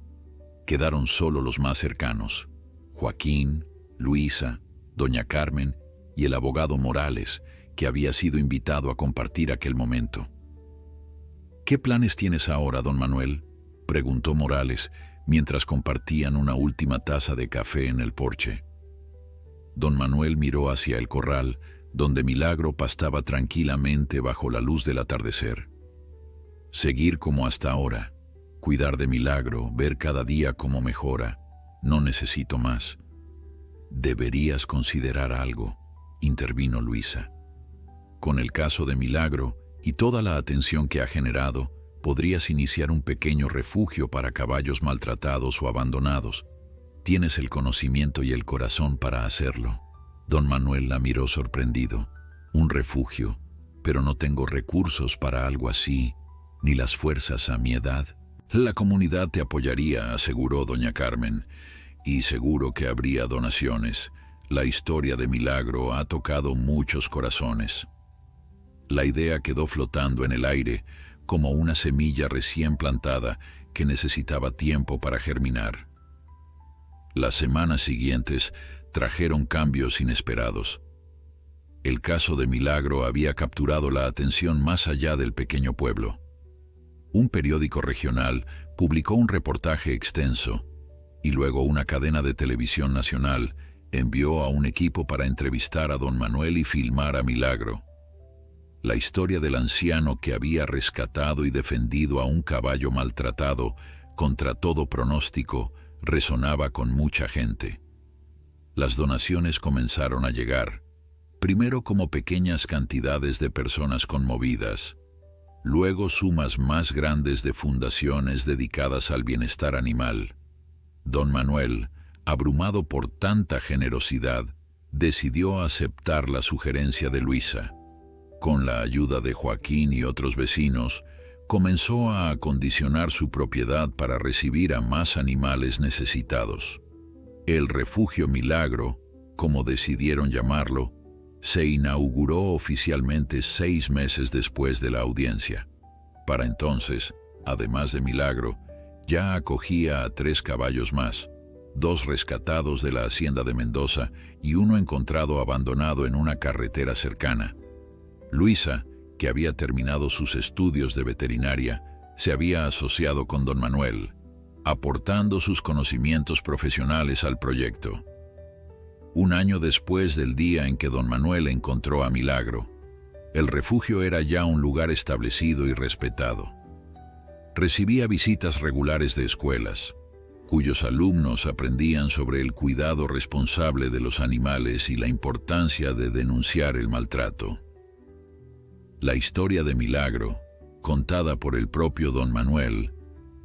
Quedaron solo los más cercanos: Joaquín, Luisa, doña Carmen y el abogado Morales, que había sido invitado a compartir aquel momento. ¿Qué planes tienes ahora, don Manuel?, preguntó Morales, mientras compartían una última taza de café en el porche. Don Manuel miró hacia el corral, donde Milagro pastaba tranquilamente bajo la luz del atardecer. Seguir como hasta ahora, cuidar de Milagro, ver cada día cómo mejora. No necesito más. Deberías considerar algo, intervino Luisa. Con el caso de Milagro y toda la atención que ha generado, podrías iniciar un pequeño refugio para caballos maltratados o abandonados. Tienes el conocimiento y el corazón para hacerlo. Don Manuel la miró sorprendido. Un refugio, pero no tengo recursos para algo así, ni las fuerzas a mi edad. La comunidad te apoyaría, aseguró doña Carmen, y seguro que habría donaciones. La historia de Milagro ha tocado muchos corazones. La idea quedó flotando en el aire, como una semilla recién plantada que necesitaba tiempo para germinar. Las semanas siguientes trajeron cambios inesperados. El caso de Milagro había capturado la atención más allá del pequeño pueblo. Un periódico regional publicó un reportaje extenso, y luego una cadena de televisión nacional envió a un equipo para entrevistar a don Manuel y filmar a Milagro. La historia del anciano que había rescatado y defendido a un caballo maltratado contra todo pronóstico resonaba con mucha gente. Las donaciones comenzaron a llegar, primero como pequeñas cantidades de personas conmovidas, luego sumas más grandes de fundaciones dedicadas al bienestar animal. Don Manuel, abrumado por tanta generosidad, decidió aceptar la sugerencia de Luisa. Con la ayuda de Joaquín y otros vecinos, comenzó a acondicionar su propiedad para recibir a más animales necesitados. El Refugio Milagro, como decidieron llamarlo, se inauguró oficialmente 6 meses después de la audiencia. Para entonces, además de Milagro, ya acogía a 3 caballos más, 2 rescatados de la hacienda de Mendoza y uno encontrado abandonado en una carretera cercana. Luisa, que había terminado sus estudios de veterinaria, se había asociado con don Manuel, aportando sus conocimientos profesionales al proyecto. Un año después del día en que don Manuel encontró a Milagro, el refugio era ya un lugar establecido y respetado. Recibía visitas regulares de escuelas, cuyos alumnos aprendían sobre el cuidado responsable de los animales y la importancia de denunciar el maltrato. La historia de Milagro, contada por el propio don Manuel,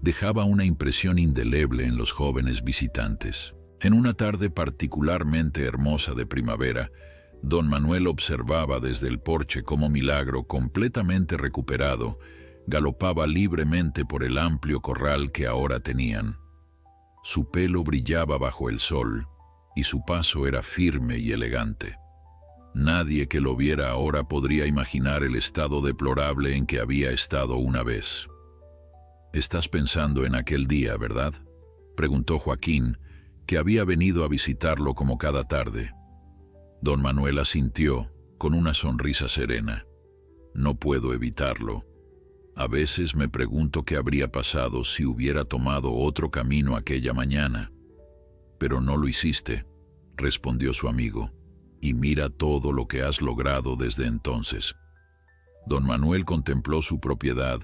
dejaba una impresión indeleble en los jóvenes visitantes. En una tarde particularmente hermosa de primavera, don Manuel observaba desde el porche cómo Milagro, completamente recuperado, galopaba libremente por el amplio corral que ahora tenían. Su pelo brillaba bajo el sol y su paso era firme y elegante. Nadie que lo viera ahora podría imaginar el estado deplorable en que había estado una vez. «Estás pensando en aquel día, ¿verdad?», preguntó Joaquín, que había venido a visitarlo como cada tarde. Don Manuel asintió, con una sonrisa serena. «No puedo evitarlo. A veces me pregunto qué habría pasado si hubiera tomado otro camino aquella mañana». «Pero no lo hiciste», respondió su amigo, «y mira todo lo que has logrado desde entonces». Don Manuel contempló su propiedad,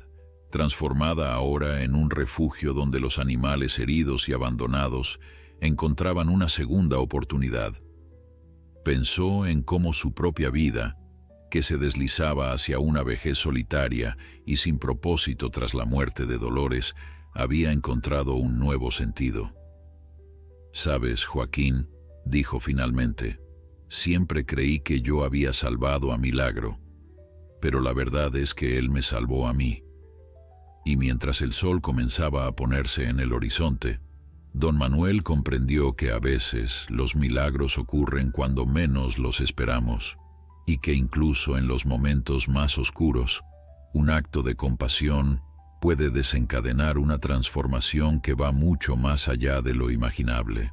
transformada ahora en un refugio donde los animales heridos y abandonados encontraban una segunda oportunidad. Pensó en cómo su propia vida, que se deslizaba hacia una vejez solitaria y sin propósito tras la muerte de Dolores, había encontrado un nuevo sentido. «Sabes, Joaquín», dijo finalmente, «siempre creí que yo había salvado a Milagro, pero la verdad es que él me salvó a mí». Y mientras el sol comenzaba a ponerse en el horizonte, don Manuel comprendió que a veces los milagros ocurren cuando menos los esperamos, y que incluso en los momentos más oscuros, un acto de compasión puede desencadenar una transformación que va mucho más allá de lo imaginable.